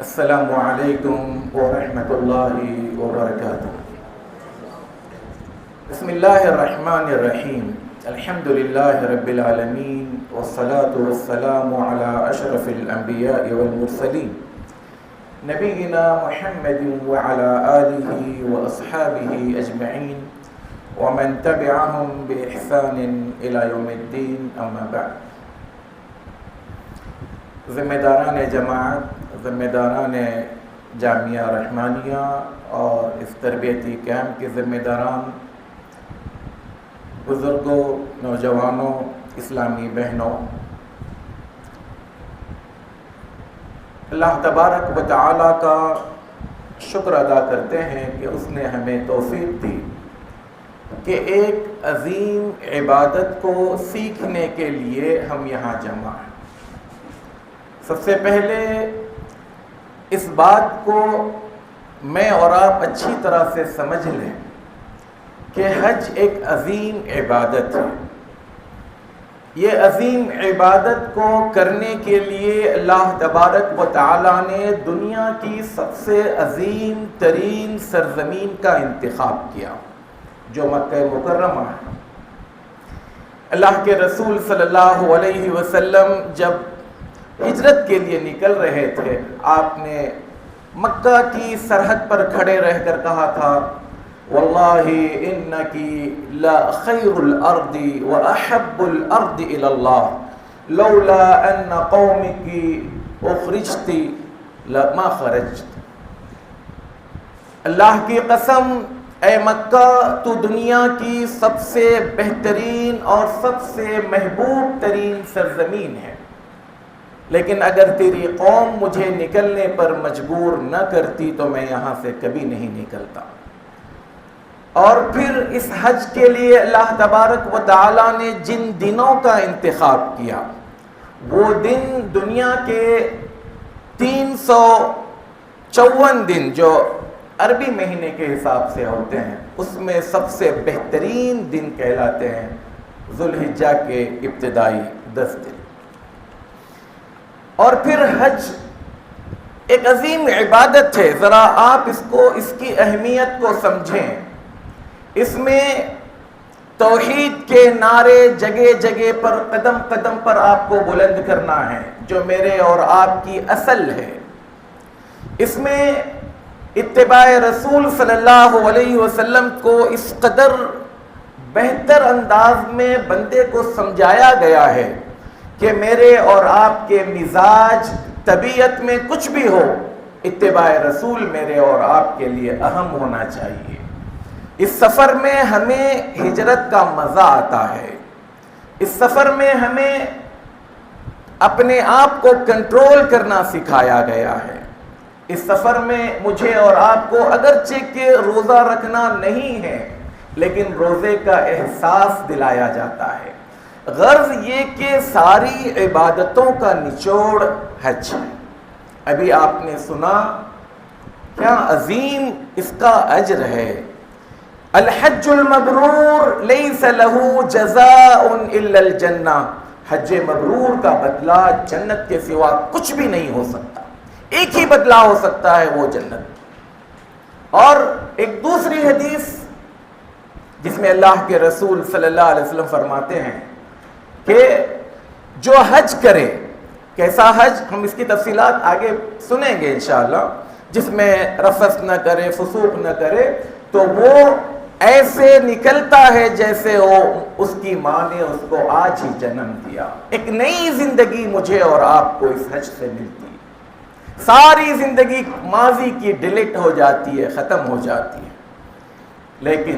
السلام علیکم ورحمۃ اللہ وبرکاتہ۔ بسم اللہ الرحمن الرحیم، الحمد للہ رب العالمین والصلاة والسلام علی اشرف الانبیاء والمرسلین نبینا محمد وعلی آلہ واصحابہ اجمعین ومن تبعهم بإحسان إلى یوم الدین، اما بعد۔ ذمہ داران جماعت، ذمہ داران جامعہ رحمانیہ اور اس تربیتی کیمپ کے ذمہ داران، بزرگوں، نوجوانوں، اسلامی بہنوں، اللہ تبارک و تعالیٰ کا شکر ادا کرتے ہیں کہ اس نے ہمیں توفیق دی کہ ایک عظیم عبادت کو سیکھنے کے لیے ہم یہاں جمع ہیں۔ سب سے پہلے اس بات کو میں اور آپ اچھی طرح سے سمجھ لیں کہ حج ایک عظیم عبادت ہے۔ یہ عظیم عبادت کو کرنے کے لیے اللہ تبارک و تعالیٰ نے دنیا کی سب سے عظیم ترین سرزمین کا انتخاب کیا، جو مکہ مکرمہ ہے۔ اللہ کے رسول صلی اللہ علیہ وسلم جب ہجرت کے لیے نکل رہے تھے، آپ نے مکہ کی سرحد پر کھڑے رہ کر کہا تھا، واللہ انکی لا خیر الارض واحب الارض الی اللہ لولا ان قومکی اخرجتی لما خرجت۔ اللہ کی قسم، اے مکہ، تو دنیا کی سب سے بہترین اور سب سے محبوب ترین سرزمین ہے، لیکن اگر تیری قوم مجھے نکلنے پر مجبور نہ کرتی تو میں یہاں سے کبھی نہیں نکلتا۔ اور پھر اس حج کے لیے اللہ تبارک و تعالیٰ نے جن دنوں کا انتخاب کیا، وہ دن دنیا کے 354 دن جو عربی مہینے کے حساب سے ہوتے ہیں، اس میں سب سے بہترین دن کہلاتے ہیں ذوالحجہ کے ابتدائی 10 دن۔ اور پھر حج ایک عظیم عبادت ہے، ذرا آپ اس کی اہمیت کو سمجھیں۔ اس میں توحید کے نعرے جگہ جگہ پر، قدم قدم پر آپ کو بلند کرنا ہے، جو میرے اور آپ کی اصل ہے۔ اس میں اتباع رسول صلی اللہ علیہ وسلم کو اس قدر بہتر انداز میں بندے کو سمجھایا گیا ہے کہ میرے اور آپ کے مزاج، طبیعت میں کچھ بھی ہو، اتباع رسول میرے اور آپ کے لیے اہم ہونا چاہیے۔ اس سفر میں ہمیں ہجرت کا مزہ آتا ہے، اس سفر میں ہمیں اپنے آپ کو کنٹرول کرنا سکھایا گیا ہے۔ اس سفر میں مجھے اور آپ کو اگرچہ کہ روزہ رکھنا نہیں ہے، لیکن روزے کا احساس دلایا جاتا ہے۔ غرض یہ کہ ساری عبادتوں کا نچوڑ حج ہے۔ ابھی آپ نے سنا کیا عظیم اس کا اجر ہے۔ الحج المبرور لیس له جزاء الا الجنہ، حج مبرور کا بدلہ جنت کے سوا کچھ بھی نہیں ہو سکتا، ایک ہی بدلہ ہو سکتا ہے، وہ جنت۔ اور ایک دوسری حدیث جس میں اللہ کے رسول صلی اللہ علیہ وسلم فرماتے ہیں کہ جو حج کرے، کیسا حج، ہم اس کی تفصیلات آگے سنیں گے انشاءاللہ، جس میں رفث نہ کرے، فسوق نہ کرے، تو وہ ایسے نکلتا ہے جیسے وہ اس کی ماں نے اس کو آج ہی جنم دیا۔ ایک نئی زندگی مجھے اور آپ کو اس حج سے ملتی ہے۔ ساری زندگی ماضی کی ڈیلیٹ ہو جاتی ہے، ختم ہو جاتی ہے، لیکن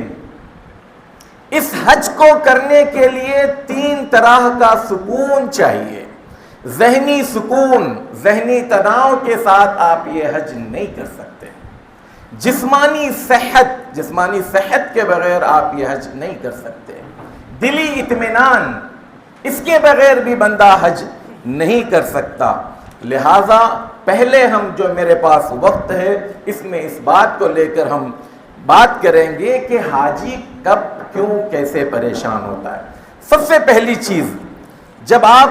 اس حج کو کرنے کے لیے 3 طرح کا سکون چاہیے۔ ذہنی سکون، ذہنی تناؤ کے ساتھ آپ یہ حج نہیں کر سکتے۔ جسمانی صحت کے بغیر آپ یہ حج نہیں کر سکتے۔ دلی اطمینان، اس کے بغیر بھی بندہ حج نہیں کر سکتا۔ لہذا پہلے ہم، جو میرے پاس وقت ہے، اس میں اس بات کو لے کر ہم بات کریں گے کہ حاجی کب، کیوں، کیسے پریشان ہوتا ہے۔ سب سے پہلی چیز، جب آپ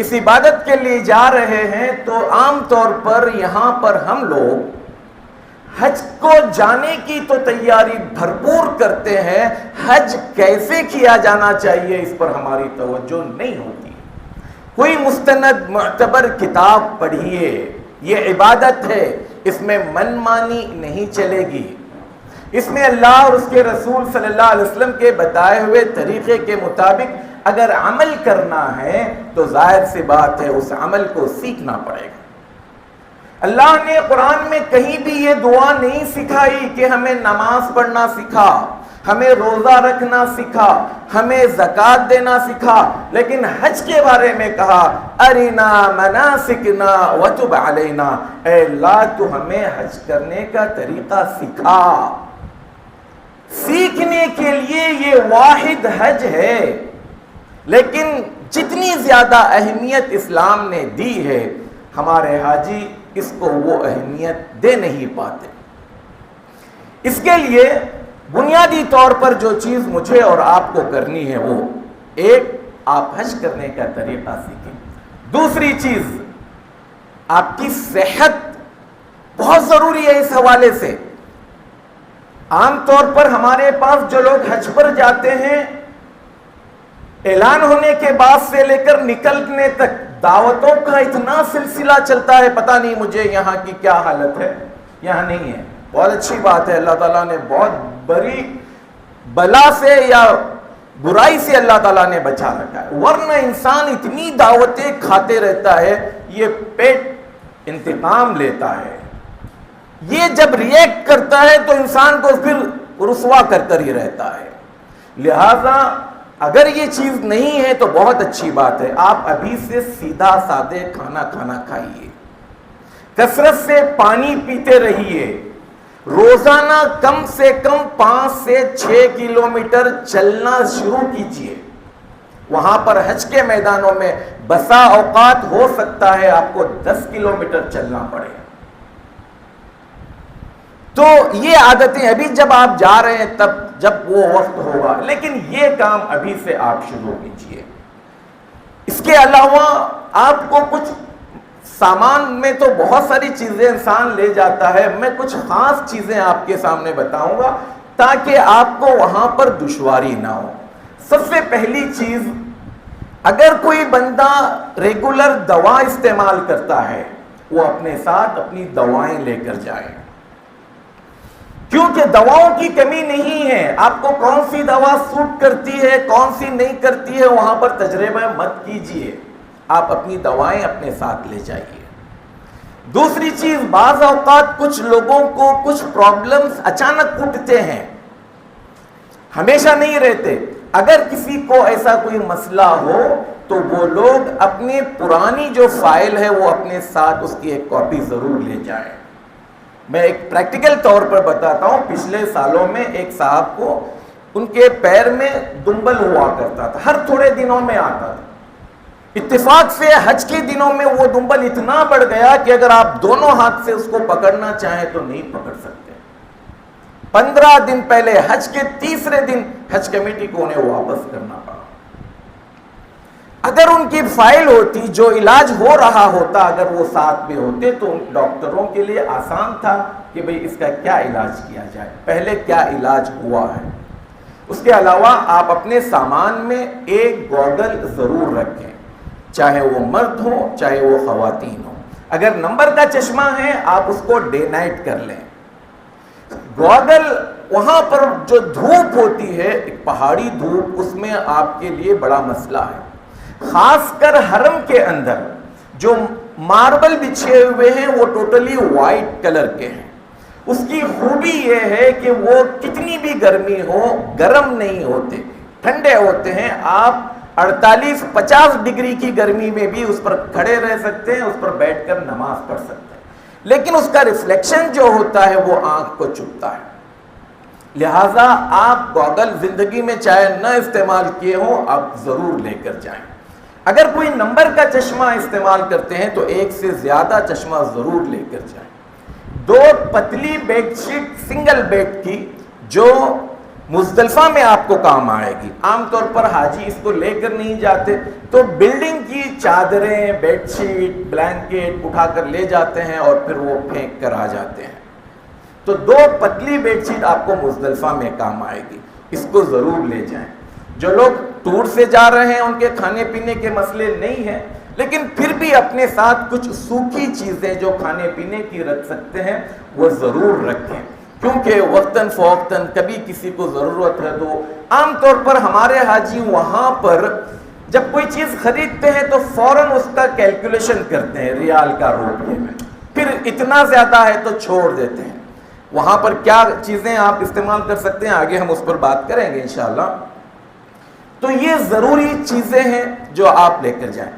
اس عبادت کے لیے جا رہے ہیں تو عام طور پر یہاں پر ہم لوگ حج کو جانے کی تو تیاری بھرپور کرتے ہیں، حج کیسے کیا جانا چاہیے اس پر ہماری توجہ نہیں ہوتی۔ کوئی مستند معتبر کتاب پڑھیے، یہ عبادت ہے، اس میں من مانی نہیں چلے گی، اس میں اللہ اور اس کے رسول صلی اللہ علیہ وسلم کے بتائے ہوئے طریقے کے مطابق اگر عمل کرنا ہے تو ظاہر سی بات ہے اس عمل کو سیکھنا پڑے گا۔ اللہ نے قرآن میں کہیں بھی یہ دعا نہیں سکھائی کہ ہمیں نماز پڑھنا سکھا، ہمیں روزہ رکھنا سکھا، ہمیں زکوٰۃ دینا سکھا، لیکن حج کے بارے میں کہا ارینا مناسکنا وتب علینا، اے اللہ تو ہمیں حج کرنے کا طریقہ سکھا۔ سیکھنے کے لیے یہ واحد حج ہے، لیکن جتنی زیادہ اہمیت اسلام نے دی ہے ہمارے حاجی اس کو وہ اہمیت دے نہیں پاتے۔ اس کے لیے بنیادی طور پر جو چیز مجھے اور آپ کو کرنی ہے وہ ایک، آپ حج کرنے کا طریقہ سیکھیں۔ دوسری چیز، آپ کی صحت بہت ضروری ہے اس حوالے سے۔ عام طور پر ہمارے پاس جو لوگ حج پر جاتے ہیں، اعلان ہونے کے بعد سے لے کر نکلنے تک دعوتوں کا اتنا سلسلہ چلتا ہے، پتہ نہیں مجھے یہاں کی کیا حالت ہے، یہاں نہیں ہے۔ بہت اچھی بات ہے، اللہ تعالیٰ نے بہت بڑی بلا سے یا برائی سے اللہ تعالیٰ نے بچا رکھا ہے، ورنہ انسان اتنی دعوتیں کھاتے رہتا ہے، یہ پیٹ انتقام لیتا ہے، یہ جب ریئیکٹ کرتا ہے تو انسان کو پھر رسوا کر کر ہی رہتا ہے۔ لہذا اگر یہ چیز نہیں ہے تو بہت اچھی بات ہے، آپ ابھی سے سیدھا سادے کھانا کھائیے، کثرت سے پانی پیتے رہیے، روزانہ کم سے کم 5 سے 6 کلومیٹر چلنا شروع کیجیے۔ وہاں پر حج کے میدانوں میں بسا اوقات ہو سکتا ہے آپ کو 10 کلومیٹر چلنا پڑے، تو یہ عادتیں ابھی جب آپ جا رہے ہیں تب جب وہ وقت ہوگا، لیکن یہ کام ابھی سے آپ شروع کیجیے۔ اس کے علاوہ آپ کو کچھ سامان میں تو بہت ساری چیزیں انسان لے جاتا ہے، میں کچھ خاص چیزیں آپ کے سامنے بتاؤں گا تاکہ آپ کو وہاں پر دشواری نہ ہو۔ سب سے پہلی چیز، اگر کوئی بندہ ریگولر دوا استعمال کرتا ہے وہ اپنے ساتھ اپنی دوائیں لے کر جائے، کیونکہ دواؤں کی کمی نہیں ہے۔ آپ کو کون سی دوا سوٹ کرتی ہے کون سی نہیں کرتی ہے وہاں پر تجربہ مت کیجیے، آپ اپنی دوائیں اپنے ساتھ لے جائیے۔ دوسری چیز، بعض اوقات کچھ لوگوں کو کچھ پرابلمز اچانک اٹھتے ہیں، ہمیشہ نہیں رہتے۔ اگر کسی کو ایسا کوئی مسئلہ ہو تو وہ لوگ اپنی پرانی جو فائل ہے وہ اپنے ساتھ اس کی ایک کاپی ضرور لے جائیں۔ میں ایک پریکٹیکل طور پر بتاتا ہوں، پچھلے سالوں میں ایک صاحب کو ان کے پیر میں دنبل ہوا کرتا تھا، ہر تھوڑے دنوں میں آتا تھا۔ اتفاق سے حج کے دنوں میں وہ دنبل اتنا بڑھ گیا کہ اگر آپ دونوں ہاتھ سے اس کو پکڑنا چاہیں تو نہیں پکڑ سکتے۔ 15 دن پہلے حج کے تیسرے دن حج کمیٹی کو انہیں واپس کرنا پڑا۔ اگر ان کی فائل ہوتی، جو علاج ہو رہا ہوتا، اگر وہ ساتھ میں ہوتے تو ڈاکٹروں کے لیے آسان تھا کہ بھئی اس کا کیا علاج کیا جائے، پہلے کیا علاج ہوا ہے۔ اس کے علاوہ آپ اپنے سامان میں ایک گوگل ضرور رکھیں، چاہے وہ مرد ہو چاہے وہ خواتین ہو۔ اگر نمبر کا چشمہ ہے آپ اس کو ڈے نائٹ کر لیں۔ گوگل، وہاں پر جو دھوپ ہوتی ہے، ایک پہاڑی دھوپ، اس میں آپ کے لیے بڑا مسئلہ ہے، خاص کر حرم کے اندر جو ماربل بچھے ہوئے ہیں وہ ٹوٹلی وائٹ کلر کے ہیں۔ اس کی خوبی یہ ہے کہ وہ کتنی بھی گرمی ہو گرم نہیں ہوتے، ٹھنڈے ہوتے ہیں۔ آپ 48-50 ڈگری کی گرمی میں بھی اس پر کھڑے رہ سکتے ہیں، اس پر بیٹھ کر نماز پڑھ سکتے ہیں، لیکن اس کا ریفلیکشن جو ہوتا ہے وہ آنکھ کو چبھتا ہے۔ لہٰذا آپ گوگل زندگی میں چاہے نہ استعمال کیے ہوں، آپ ضرور لے کر جائیں۔ اگر کوئی نمبر کا چشمہ استعمال کرتے ہیں تو ایک سے زیادہ چشمہ ضرور لے کر جائیں۔ 2 پتلی بیڈ شیٹ سنگل بیڈ کی جو مزدلفہ میں آپ کو کام آئے گی. عام طور پر حاجی اس کو لے کر نہیں جاتے تو بلڈنگ کی چادریں، بیڈ شیٹ، بلینکٹ اٹھا کر لے جاتے ہیں اور پھر وہ پھینک کر آ جاتے ہیں. تو 2 پتلی بیڈ شیٹ آپ کو مزدلفہ میں کام آئے گی، اس کو ضرور لے جائیں. جو لوگ ٹور سے جا رہے ہیں ان کے کھانے پینے کے مسئلے نہیں ہیں، لیکن پھر بھی اپنے ساتھ کچھ سوکھی چیزیں جو کھانے پینے کی رکھ سکتے ہیں وہ ضرور رکھیں، کیونکہ وقتاً فوقتاً کبھی کسی کو ضرورت ہے. تو عام طور پر ہمارے حاجی وہاں پر جب کوئی چیز خریدتے ہیں تو فوراً اس کا کیلکولیشن کرتے ہیں ریال کا روپے میں، پھر اتنا زیادہ ہے تو چھوڑ دیتے ہیں. وہاں پر کیا چیزیں آپ استعمال کر سکتے ہیں آگے ہم اس پر بات کریں گے انشاءاللہ. تو یہ ضروری چیزیں ہیں جو آپ لے کر جائیں.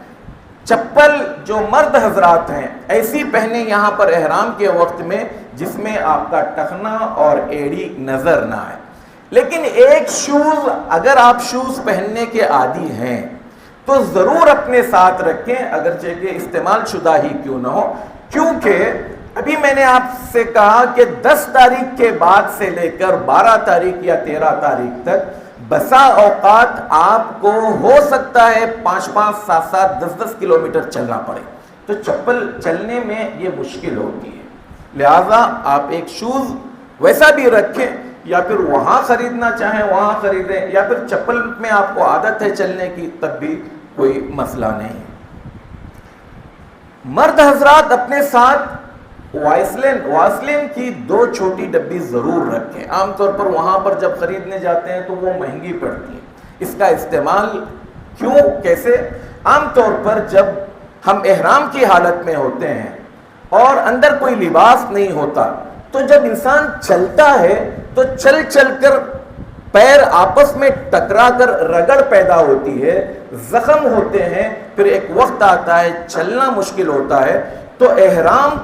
چپل جو مرد حضرات ہیں ایسی پہنے یہاں پر احرام کے وقت میں جس میں آپ کا ٹخنا اور ایڑی نظر نہ آئے. لیکن ایک شوز اگر آپ شوز پہننے کے عادی ہیں تو ضرور اپنے ساتھ رکھیں، اگرچہ کہ استعمال شدہ ہی کیوں نہ ہو، کیونکہ ابھی میں نے آپ سے کہا کہ 10 تاریخ کے بعد سے لے کر 12 تاریخ یا 13 تاریخ تک بسا اوقات آپ کو ہو سکتا ہے 5-5, 7-7, 10-10 کلومیٹر چلنا پڑے، تو چپل چلنے میں یہ مشکل ہوتی ہے. لہٰذا آپ ایک شوز ویسا بھی رکھیں، یا پھر وہاں خریدنا چاہیں وہاں خریدیں، یا پھر چپل میں آپ کو عادت ہے چلنے کی تب بھی کوئی مسئلہ نہیں. مرد حضرات اپنے ساتھ واسلین کی 2 چھوٹی ڈبی ضرور رکھیں. عام طور پر وہاں پر جب خریدنے جاتے ہیں تو وہ مہنگی پڑتی ہیں. اس کا استعمال کیوں کیسے؟ عام طور پر جب ہم احرام کی حالت میں ہوتے ہیں اور اندر کوئی لباس نہیں ہوتا تو جب انسان چلتا ہے تو چل کر پیر آپس میں ٹکرا کر رگڑ پیدا ہوتی ہے، زخم ہوتے ہیں، پھر ایک وقت آتا ہے چلنا مشکل ہوتا ہے. تو احرام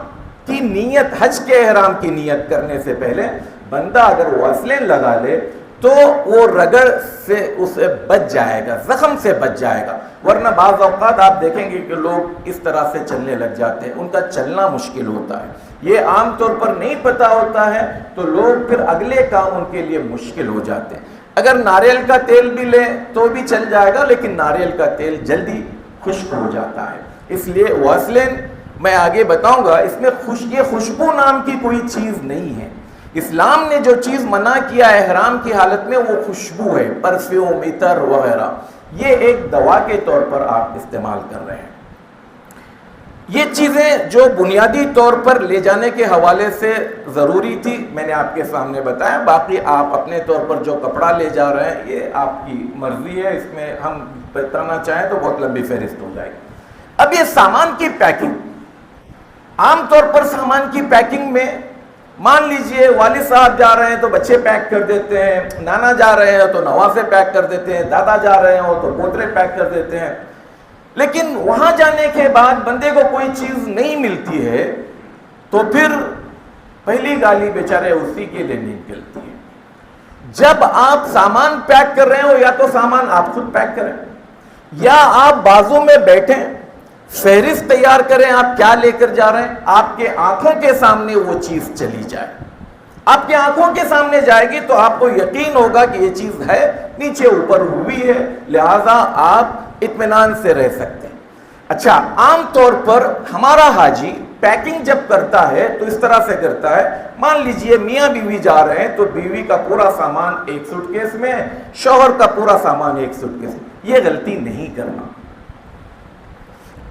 کی نیت، حج کے احرام کی نیت کرنے سے پہلے بندہ اگر واسلین لگا لے تو وہ رگڑ سے اسے بچ جائے گا، زخم سے بچ جائے گا. ورنہ بعض اوقات آپ دیکھیں گے کہ لوگ اس طرح سے چلنے لگ جاتے ہیں، ان کا چلنا مشکل ہوتا ہے. یہ عام طور پر نہیں پتہ ہوتا ہے تو لوگ پھر اگلے کام ان کے لیے مشکل ہو جاتے ہیں. اگر ناریل کا تیل بھی لیں تو بھی چل جائے گا، لیکن ناریل کا تیل جلدی خشک ہو جاتا ہے. اس لیے واسلین میں آگے بتاؤں گا، اس میں یہ خوشبو نام کی کوئی چیز نہیں ہے. اسلام نے جو چیز منع کیا احرام کی حالت میں وہ خوشبو ہے، پرفیوم، عطر وغیرہ. یہ ایک دوا کے طور پر آپ استعمال کر رہے ہیں. یہ چیزیں جو بنیادی طور پر لے جانے کے حوالے سے ضروری تھی میں نے آپ کے سامنے بتایا. باقی آپ اپنے طور پر جو کپڑا لے جا رہے ہیں یہ آپ کی مرضی ہے، اس میں ہم بتانا چاہیں تو بہت لمبی فہرست ہو جائے گی. اب یہ سامان کی پیکنگ، عام طور پر سامان کی پیکنگ میں مان لیجئے والد صاحب جا رہے ہیں تو بچے پیک کر دیتے ہیں، نانا جا رہے ہیں تو نواسے پیک کر دیتے ہیں، دادا جا رہے ہوں تو پوترے پیک کر دیتے ہیں. لیکن وہاں جانے کے بعد بندے کو کوئی چیز نہیں ملتی ہے تو پھر پہلی گالی بیچارے اسی کے لیے نکلتی ہے. جب آپ سامان پیک کر رہے ہو یا تو سامان آپ خود پیک کریں یا آپ بازو میں بیٹھیں، فہرست تیار کریں آپ کیا لے کر جا رہے ہیں، آپ کے آنکھوں کے سامنے وہ چیز چلی جائے. آپ کے آنکھوں کے سامنے جائے گی تو آپ کو یقین ہوگا کہ یہ چیز ہے، نیچے اوپر ہوئی ہے، لہذا آپ اطمینان سے رہ سکتے ہیں. اچھا، عام طور پر ہمارا حاجی پیکنگ جب کرتا ہے تو اس طرح سے کرتا ہے. مان لیجئے میاں بیوی جا رہے ہیں تو بیوی کا پورا سامان ایک سوٹ کیس میں، شوہر کا پورا سامان ایک سوٹ کیس میں. یہ غلطی نہیں کرنا.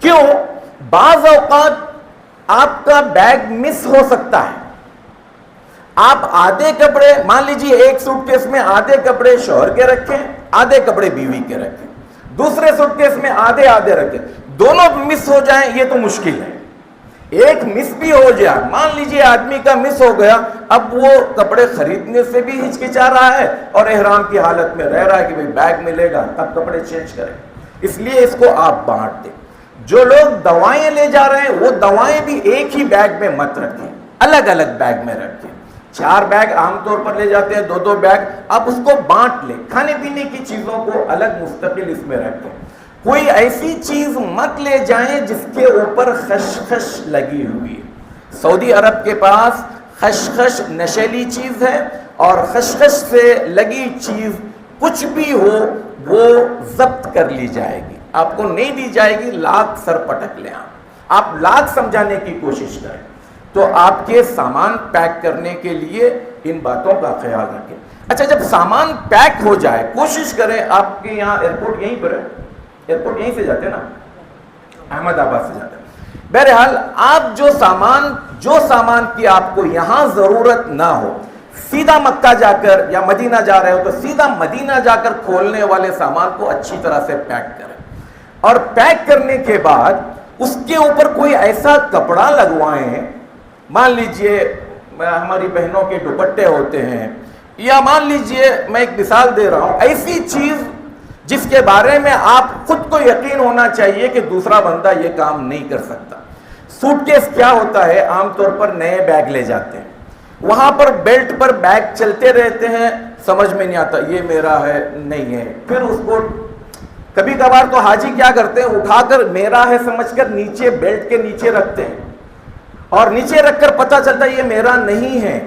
کیوں؟ بعض اوقات آپ کا بیگ مس ہو سکتا ہے. آپ آدھے کپڑے مان لیجیے ایک سوٹ کیس میں آدھے کپڑے شوہر کے رکھیں، آدھے کپڑے بیوی کے رکھیں، دوسرے سوٹ کیس میں آدھے آدھے رکھیں. دونوں مس ہو جائیں یہ تو مشکل ہے. ایک مس بھی ہو جائے، مان لیجیے آدمی کا مس ہو گیا، اب وہ کپڑے خریدنے سے بھی ہچکچا رہا ہے اور احرام کی حالت میں رہ رہا ہے کہ بھئی بیگ ملے گا تب کپڑے چینج کریں. اس لیے اس کو آپ بانٹ دیں. جو لوگ دوائیں لے جا رہے ہیں وہ دوائیں بھی ایک ہی بیگ میں مت رکھیں، الگ الگ بیگ میں رکھیں. 4 بیگ عام طور پر لے جاتے ہیں، 2 بیگ، آپ اس کو بانٹ لیں. کھانے پینے کی چیزوں کو الگ مستقل اس میں رکھیں. کوئی ایسی چیز مت لے جائیں جس کے اوپر خشخش لگی ہوئی ہے. سعودی عرب کے پاس خشخش نشیلی چیز ہے اور خشخش سے لگی چیز کچھ بھی ہو وہ ضبط کر لی جائے گی، آپ کو نہیں دی جائے گی، لاکھ سر پٹک لیں، آپ لاکھ سمجھانے کی کوشش کریں۔ تو آپ کے سامان پیک کرنے کے لیے ان باتوں کا خیال رکھیں۔ اچھا، جب سامان پیک ہو جائے کوشش کریں، آپ کے یہاں ایئرپورٹ یہیں پر ہے، ایئرپورٹ یہیں سے جاتے ہیں نا، احمد آباد سے جاتے ہیں۔ بہرحال آپ جو سامان کی آپ کو یہاں ضرورت نہ ہو، سیدھا مکہ جا کر یا مدینہ جا رہے ہو تو سیدھا مدینہ جا کر کھولنے والے سامان کو اچھی طرح سے پیک کریں، اور پیک کرنے کے بعد اس کے اوپر کوئی ایسا کپڑا لگوائیں، مان لیجئے ہماری بہنوں کے دوپٹے ہوتے ہیں، یا مان لیجئے میں ایک مثال دے رہا ہوں، ایسی چیز جس کے بارے میں آپ خود کو یقین ہونا چاہیے کہ دوسرا بندہ یہ کام نہیں کر سکتا۔ سوٹ کیس کیا ہوتا ہے، عام طور پر نئے بیگ لے جاتے ہیں، وہاں پر بیلٹ پر بیگ چلتے رہتے ہیں، سمجھ میں نہیں آتا یہ میرا ہے نہیں ہے، پھر اس کو کبھی کبھار تو حاجی کیا کرتے ہیں، اٹھا کر میرا ہے سمجھ کر نیچے بیلٹ کے نیچے رکھتے ہیں، اور نیچے رکھ کر پتہ چلتا ہے یہ میرا نہیں ہے،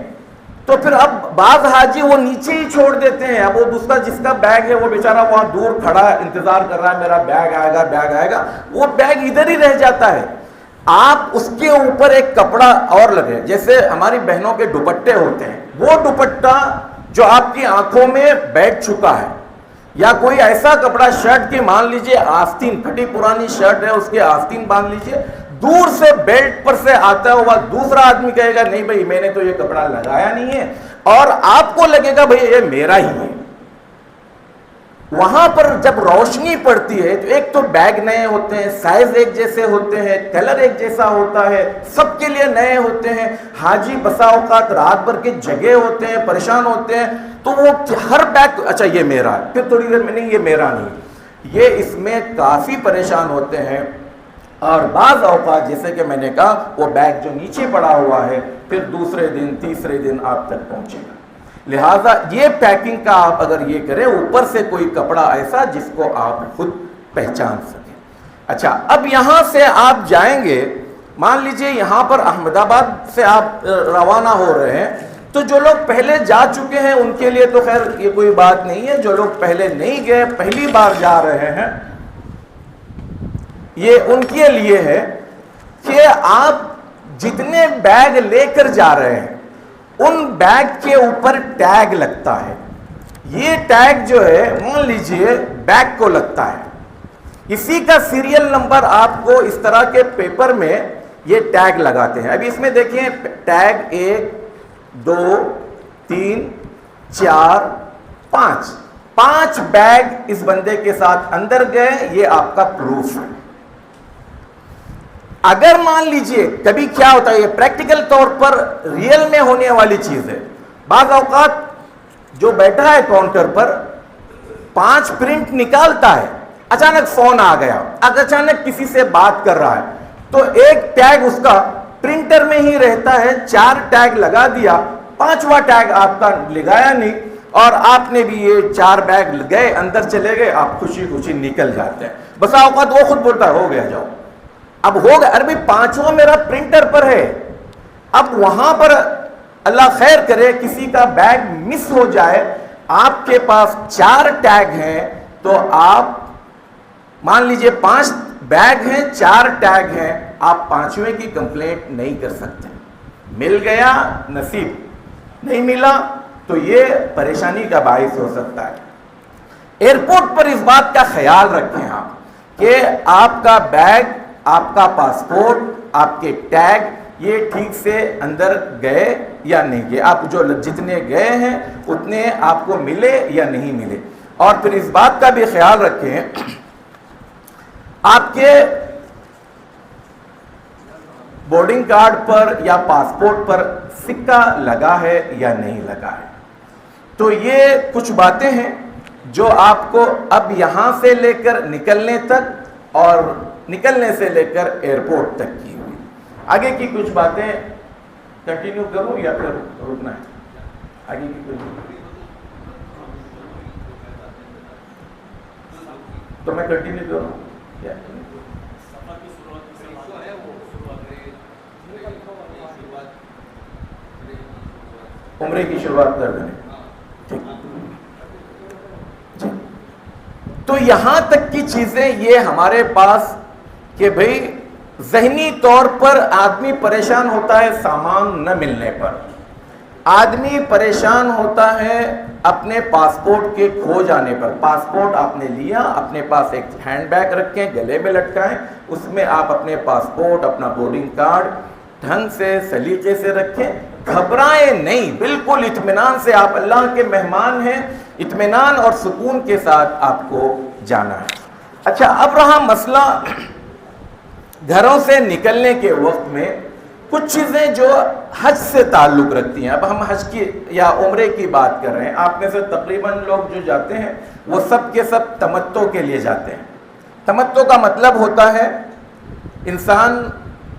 تو پھر اب بعض حاجی وہ نیچے ہی چھوڑ دیتے ہیں، اب وہ دوسرا جس کا بیگ ہے وہ بیچارہ وہاں دور کھڑا انتظار کر رہا ہے میرا بیگ آئے گا، وہ بیگ ادھر ہی رہ جاتا ہے۔ آپ اس کے اوپر ایک کپڑا اور لگے، جیسے ہماری بہنوں کے دوپٹے ہوتے ہیں، وہ دوپٹہ جو آپ کی آنکھوں میں بیٹھ چکا ہے، یا کوئی ایسا کپڑا، شرٹ کی مان لیجئے آستین، پھٹی پرانی شرٹ ہے اس کے آستین باندھ لیجئے، دور سے بیلٹ پر سے آتا ہوا دوسرا آدمی کہے گا نہیں بھائی میں نے تو یہ کپڑا لگایا نہیں ہے، اور آپ کو لگے گا بھائی یہ میرا ہی ہے۔ وہاں پر جب روشنی پڑتی ہے تو ایک تو بیگ نئے ہوتے ہیں، سائز ایک جیسے ہوتے ہیں، کلر ایک جیسا ہوتا ہے، سب کے لیے نئے ہوتے ہیں، حاجی بسا اوقات رات بھر کے جگے ہوتے ہیں، پریشان ہوتے ہیں، تو وہ ہر بیگ اچھا یہ میرا ہے، پھر تھوڑی دیر میں نہیں یہ میرا نہیں، یہ اس میں کافی پریشان ہوتے ہیں۔ اور بعض اوقات جیسے کہ میں نے کہا وہ بیگ جو نیچے پڑا ہوا ہے پھر دوسرے دن تیسرے دن آپ تک پہنچے گا، لہٰذا یہ پیکنگ کا آپ اگر یہ کریں، اوپر سے کوئی کپڑا ایسا جس کو آپ خود پہچان سکیں۔ اچھا، اب یہاں سے آپ جائیں گے، مان لیجئے یہاں پر احمد آباد سے آپ روانہ ہو رہے ہیں، تو جو لوگ پہلے جا چکے ہیں ان کے لیے تو خیر یہ کوئی بات نہیں ہے، جو لوگ پہلے نہیں گئے پہلی بار جا رہے ہیں، یہ ان کے لیے ہے کہ آپ جتنے بیگ لے کر جا رہے ہیں ان بیگ کے اوپر ٹیگ لگتا ہے، یہ ٹیگ جو ہے مان لیجئے بیگ کو لگتا ہے، اسی کا سیریل نمبر آپ کو اس طرح کے پیپر میں یہ ٹیگ لگاتے ہیں۔ ابھی اس میں دیکھیں ٹیگ 1 2 3 4 5 بیگ اس بندے کے ساتھ اندر گئے، یہ آپ کا پروف ہے۔ اگر مان لیجئے کبھی کیا ہوتا ہے، یہ پریکٹیکل طور پر ریئل میں ہونے والی چیز ہے، بعض اوقات جو بیٹھا ہے کاؤنٹر پر 5 پرنٹ نکالتا ہے، اچانک فون آ گیا، اچانک کسی سے بات کر رہا ہے، تو ایک ٹیگ اس کا پرنٹر میں ہی رہتا ہے، 4 ٹیگ لگا دیا، 5واں ٹیگ آپ کا لگایا نہیں، اور آپ نے بھی یہ 4 بیگ گئے اندر چلے گئے، آپ خوشی خوشی نکل جاتے ہیں۔ بسا اوقات وہ خود بولتا ہے ہو گیا جاؤ، اب ہو گیا، عربی 5واں میرا پرنٹر پر ہے، اب وہاں پر اللہ خیر کرے کسی کا بیگ مس ہو جائے، آپ کے پاس 4 ٹیگ ہیں، تو آپ مان لیجئے 5 بیگ ہیں 4 ٹیگ ہیں، آپ 5ویں کی کمپلینٹ نہیں کر سکتے، مل گیا نصیب، نہیں ملا تو یہ پریشانی کا باعث ہو سکتا ہے۔ ایئرپورٹ پر اس بات کا خیال رکھیں آپ کہ آپ کا بیگ، آپ کا پاسپورٹ، آپ کے ٹیگ یہ ٹھیک سے اندر گئے یا نہیں گئے، آپ جو جتنے گئے ہیں اتنے آپ کو ملے یا نہیں ملے۔ اور پھر اس بات کا بھی خیال رکھیں آپ کے بورڈنگ کارڈ پر یا پاسپورٹ پر سکہ لگا ہے یا نہیں لگا ہے۔ تو یہ کچھ باتیں ہیں جو آپ کو اب یہاں سے لے کر نکلنے تک اور نکلنے سے لے کر ایئرپورٹ تک کی ہوئی۔ آگے کی کچھ باتیں کنٹینیو کروں یا پھر رکنا ہے؟ آگے کی کچھ تو میں کنٹینیو کروں یا عمرے کی شروعات کر دیں. ٹھیک جی. تو یہاں تک کی چیزیں یہ ہمارے پاس کہ بھئی ذہنی طور پر آدمی پریشان ہوتا ہے سامان نہ ملنے پر، آدمی پریشان ہوتا ہے اپنے پاسپورٹ کے کھو جانے پر. پاسپورٹ آپ نے لیا، اپنے پاس ایک ہینڈ بیگ رکھیں، گلے میں لٹکائیں، اس میں آپ اپنے پاسپورٹ، اپنا بورڈنگ کارڈ ڈھنگ سے سلیقے سے رکھیں. گھبرائیں نہیں، بالکل اطمینان سے. آپ اللہ کے مہمان ہیں، اطمینان اور سکون کے ساتھ آپ کو جانا ہے. اچھا، اب رہا مسئلہ گھروں سے نکلنے کے وقت میں کچھ چیزیں جو حج سے تعلق رکھتی ہیں. اب ہم حج کی یا عمرے کی بات کر رہے ہیں. آپ میں سے تقریباً لوگ جو جاتے ہیں وہ سب کے سب تمتع کے لیے جاتے ہیں. تمتع کا مطلب ہوتا ہے انسان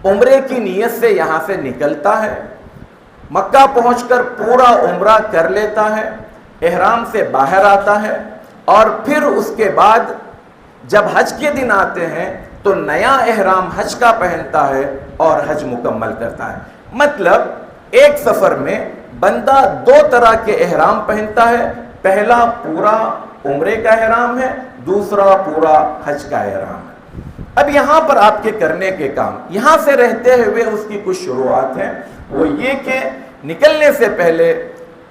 عمرے کی نیت سے یہاں سے نکلتا ہے، مکہ پہنچ کر پورا عمرہ کر لیتا ہے، احرام سے باہر آتا ہے، اور پھر اس کے بعد جب حج کے دن آتے ہیں تو نیا احرام حج کا پہنتا ہے اور حج مکمل کرتا ہے. مطلب ایک سفر میں بندہ دو طرح کے احرام پہنتا ہے. پہلا پورا عمرے کا احرام ہے، دوسرا پورا حج کا احرام ہے. اب یہاں پر آپ کے کرنے کے کام، یہاں سے رہتے ہوئے اس کی کچھ شروعات ہیں. وہ یہ کہ نکلنے سے پہلے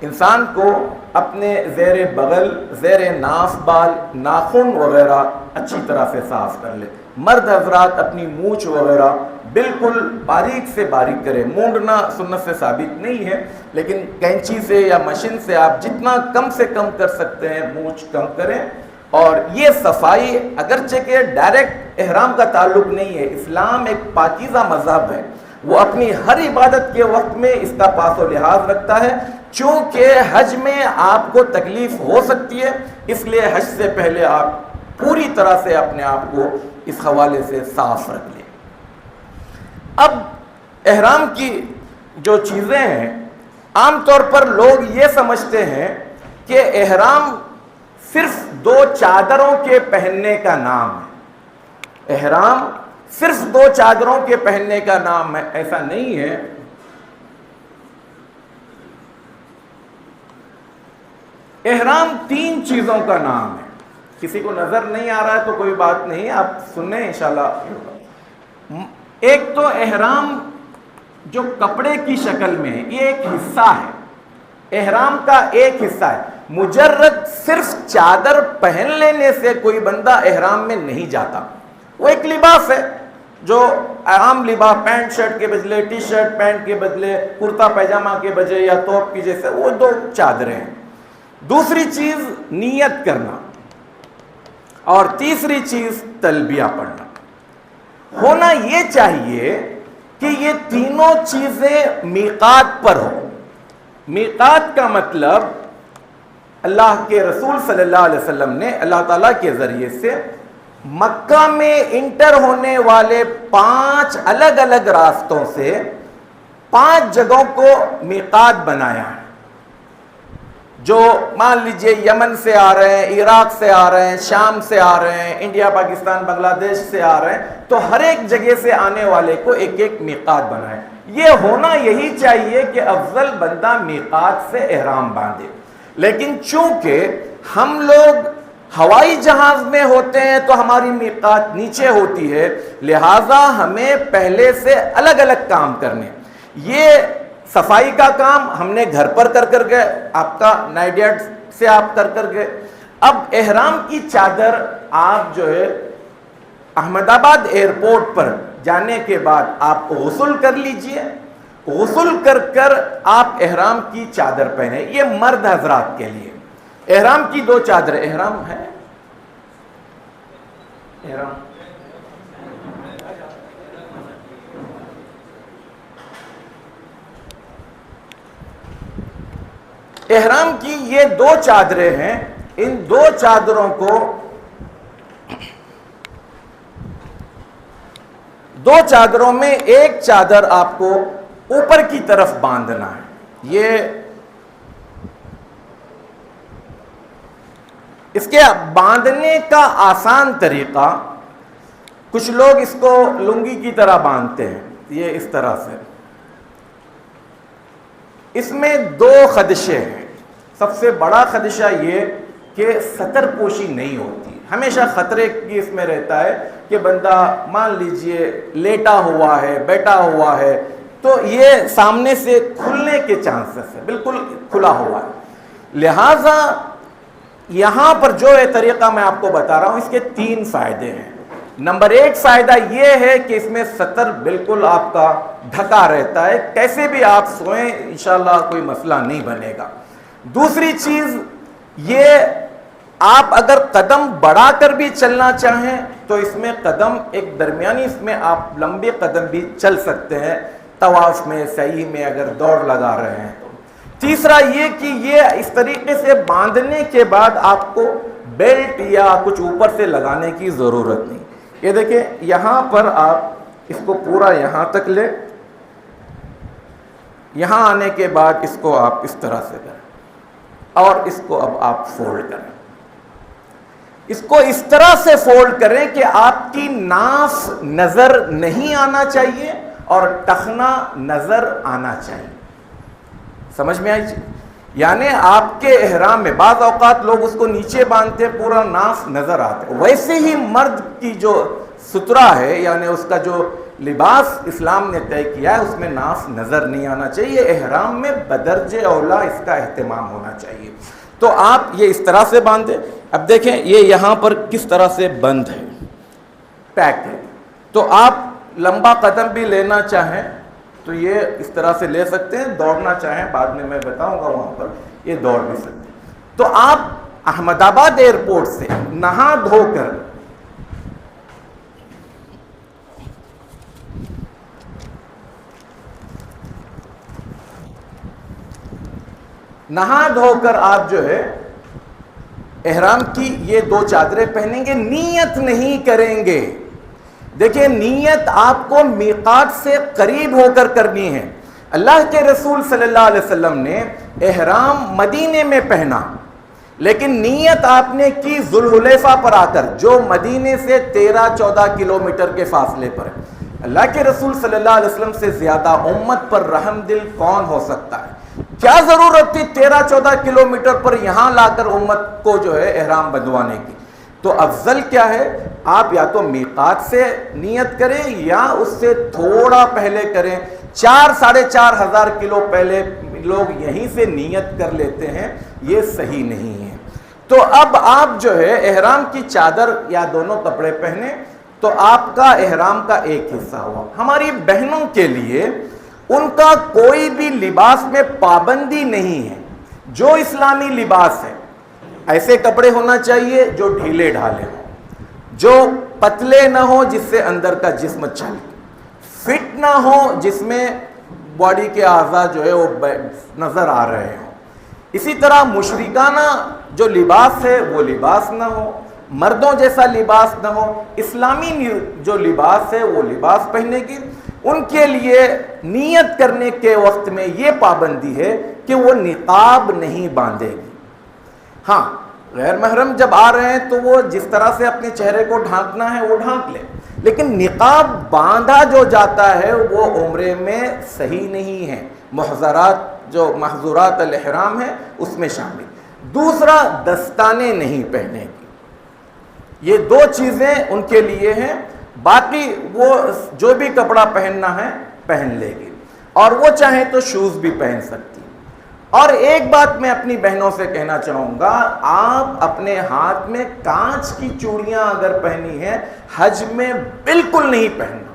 انسان کو اپنے زیر بغل، زیر ناف بال، ناخن وغیرہ اچھی طرح سے صاف کر لے. مرد حضرات اپنی مونچھ وغیرہ بالکل باریک سے باریک کریں. مونڈنا سنت سے ثابت نہیں ہے، لیکن کینچی سے یا مشین سے آپ جتنا کم سے کم کر سکتے ہیں مونچھ کم کریں. اور یہ صفائی اگرچہ کہ ڈائریکٹ احرام کا تعلق نہیں ہے، اسلام ایک پاکیزہ مذہب ہے، وہ اپنی ہر عبادت کے وقت میں اس کا پاس و لحاظ رکھتا ہے. چونکہ حج میں آپ کو تکلیف ہو سکتی ہے، اس لیے حج سے پہلے آپ پوری طرح سے اپنے آپ کو اس حوالے سے صاف رکھ لیں. اب احرام کی جو چیزیں ہیں، عام طور پر لوگ یہ سمجھتے ہیں کہ احرام صرف دو چادروں کے پہننے کا نام ہے. احرام صرف دو چادروں کے پہننے کا نام ہے، ایسا نہیں ہے. احرام تین چیزوں کا نام ہے. کسی کو نظر نہیں آ رہا ہے تو کوئی بات نہیں، آپ سنیں انشاءاللہ. ایک تو احرام جو کپڑے کی شکل میں ہے، یہ ایک حصہ ہے، احرام کا ایک حصہ ہے. مجرد صرف چادر پہن لینے سے کوئی بندہ احرام میں نہیں جاتا. وہ ایک لباس ہے جو عام لباس، پینٹ شرٹ کے بدلے ٹی شرٹ، پینٹ کے بدلے کرتا پیجامہ کے بجائے یا توپ کی جیسے، وہ دو چادریں ہیں. دوسری چیز نیت کرنا، اور تیسری چیز تلبیہ پڑھنا. ہونا یہ چاہیے کہ یہ تینوں چیزیں میقات پر ہو. میقات کا مطلب اللہ کے رسول صلی اللہ علیہ وسلم نے اللہ تعالیٰ کے ذریعے سے مکہ میں انٹر ہونے والے 5 الگ الگ راستوں سے 5 جگہوں کو میقات بنایا ہے. جو مان لیجئے یمن سے آ رہے ہیں، عراق سے آ رہے ہیں، شام سے آ رہے ہیں، انڈیا پاکستان بنگلہ دیش سے آ رہے ہیں، تو ہر ایک جگہ سے آنے والے کو ایک ایک میقات بنائے. یہ ہونا یہی چاہیے کہ افضل بندہ میقات سے احرام باندھے. لیکن چونکہ ہم لوگ ہوائی جہاز میں ہوتے ہیں تو ہماری میقات نیچے ہوتی ہے، لہٰذا ہمیں پہلے سے الگ الگ کام کرنے. یہ صفائی کا کام ہم نے گھر پر کر گئے، آپ کا نائڈیٹ سے آپ کر گئے. اب احرام کی چادر آپ جو ہے احمد آباد ایئرپورٹ پر جانے کے بعد آپ غسل کر لیجئے. غسل کر آپ احرام کی چادر پہنے. یہ مرد حضرات کے لیے احرام کی 2 چادر. احرام ہے، احرام کی یہ 2 چادریں ہیں. ان 2 چادروں کو 2 چادروں میں ایک چادر آپ کو اوپر کی طرف باندھنا ہے. یہ اس کے باندھنے کا آسان طریقہ، کچھ لوگ اس کو لنگی کی طرح باندھتے ہیں، یہ اس طرح سے. اس میں دو خدشے ہیں. سب سے بڑا خدشہ یہ کہ سطر پوشی نہیں ہوتی. ہمیشہ خطرے کی اس میں رہتا ہے کہ بندہ مان لیجئے لیٹا ہوا ہے, بیٹھا ہوا ہے, تو یہ سامنے سے کھلنے کے چانسز ہے, بالکل کھلا ہوا ہے. لہٰذا یہاں پر جو طریقہ میں آپ کو بتا رہا ہوں, اس کے 3 فائدے ہیں. نمبر 1 فائدہ یہ ہے کہ اس میں سطر بالکل آپ کا ڈھکا رہتا ہے, کیسے بھی آپ سوئیں انشاءاللہ کوئی مسئلہ نہیں بنے گا. دوسری چیز یہ, آپ اگر قدم بڑھا کر بھی چلنا چاہیں تو اس میں قدم ایک درمیانی, اس میں آپ لمبے قدم بھی چل سکتے ہیں طواف میں, سعی میں اگر دوڑ لگا رہے ہیں تو. تیسرا یہ کہ یہ اس طریقے سے باندھنے کے بعد آپ کو بیلٹ یا کچھ اوپر سے لگانے کی ضرورت نہیں. یہ دیکھیں یہاں پر آپ اس کو پورا یہاں تک لیں, یہاں آنے کے بعد اس کو آپ اس طرح سے کریں اور اس کو اب آپ فولڈ کریں. اس کو اس طرح سے فولڈ کریں کہ آپ کی ناف نظر نہیں آنا چاہیے اور ٹخنا نظر آنا چاہیے. سمجھ میں آئی جی؟ یعنی آپ کے احرام میں بعض اوقات لوگ اس کو نیچے باندھتے ہیں, پورا ناف نظر آتا ہے. ویسے ہی مرد کی جو سترہ ہے, یعنی اس کا جو لباس اسلام نے طے کیا ہے, اس میں ناف نظر نہیں آنا چاہیے. احرام میں بدرج اولا اس کا اہتمام ہونا چاہیے. تو آپ یہ اس طرح سے باندھیں. اب دیکھیں یہ یہاں پر کس طرح سے بند ہے, پیک ہے. تو آپ لمبا قدم بھی لینا چاہیں تو یہ اس طرح سے لے سکتے ہیں, دوڑنا چاہیں بعد میں بتاؤں گا وہاں پر, یہ دوڑ بھی سکتے ہیں. تو آپ احمد آباد ایئرپورٹ سے نہا دھو کر آپ جو ہے احرام کی یہ 2 چادریں پہنیں گے, نیت نہیں کریں گے. دیکھیں نیت آپ کو میقات سے قریب ہو کر کرنی ہے. اللہ کے رسول صلی اللہ علیہ وسلم نے احرام مدینے میں پہنا, لیکن نیت آپ نے کی ذوالحلیفہ پر آ کر, جو مدینے سے 13-14 کلومیٹر کے فاصلے پر ہے. اللہ کے رسول صلی اللہ علیہ وسلم سے زیادہ امت پر رحم دل کون ہو سکتا ہے؟ کیا ضرورت تھی 13-14 کلومیٹر پر یہاں لا کر امت کو جو ہے احرام بندھوانے کی؟ تو افضل کیا ہے, آپ یا تو میقات سے نیت کریں یا اس سے تھوڑا پہلے کریں. 4-4.5 ہزار کلو پہلے لوگ یہیں سے نیت کر لیتے ہیں, یہ صحیح نہیں ہے. تو اب آپ جو ہے احرام کی چادر یا دونوں کپڑے پہنے تو آپ کا احرام کا ایک حصہ ہوا. ہماری بہنوں کے لیے ان کا کوئی بھی لباس میں پابندی نہیں ہے. جو اسلامی لباس ہے ایسے کپڑے ہونا چاہیے جو ڈھیلے ڈھالے ہوں, جو پتلے نہ ہو جس سے اندر کا جسم چل, فٹ نہ ہو جس میں باڈی کے اعضاء جو ہے وہ نظر آ رہے ہوں. اسی طرح مشرکانہ جو لباس ہے وہ لباس نہ ہو, مردوں جیسا لباس نہ ہو. اسلامی جو لباس ہے وہ لباس پہنے گی. ان کے لیے نیت کرنے کے وقت میں یہ پابندی ہے کہ وہ نقاب نہیں باندھے گی. ہاں غیر محرم جب آ رہے ہیں تو وہ جس طرح سے اپنے چہرے کو ڈھانکنا ہے وہ ڈھانک لے, لیکن نقاب باندھا جو جاتا ہے وہ عمرے میں صحیح نہیں ہے. محظورات الاحرام ہے اس میں شامل. دوسرا دستانے نہیں پہنے گی. یہ 2 چیزیں ان کے لیے ہیں. باقی وہ جو بھی کپڑا پہننا ہے پہن لے گی, اور وہ چاہیں تو شوز بھی پہن سکتی. اور ایک بات میں اپنی بہنوں سے کہنا چاہوں گا, آپ اپنے ہاتھ میں کانچ کی چوڑیاں اگر پہنی ہیں حج میں بالکل نہیں پہننا,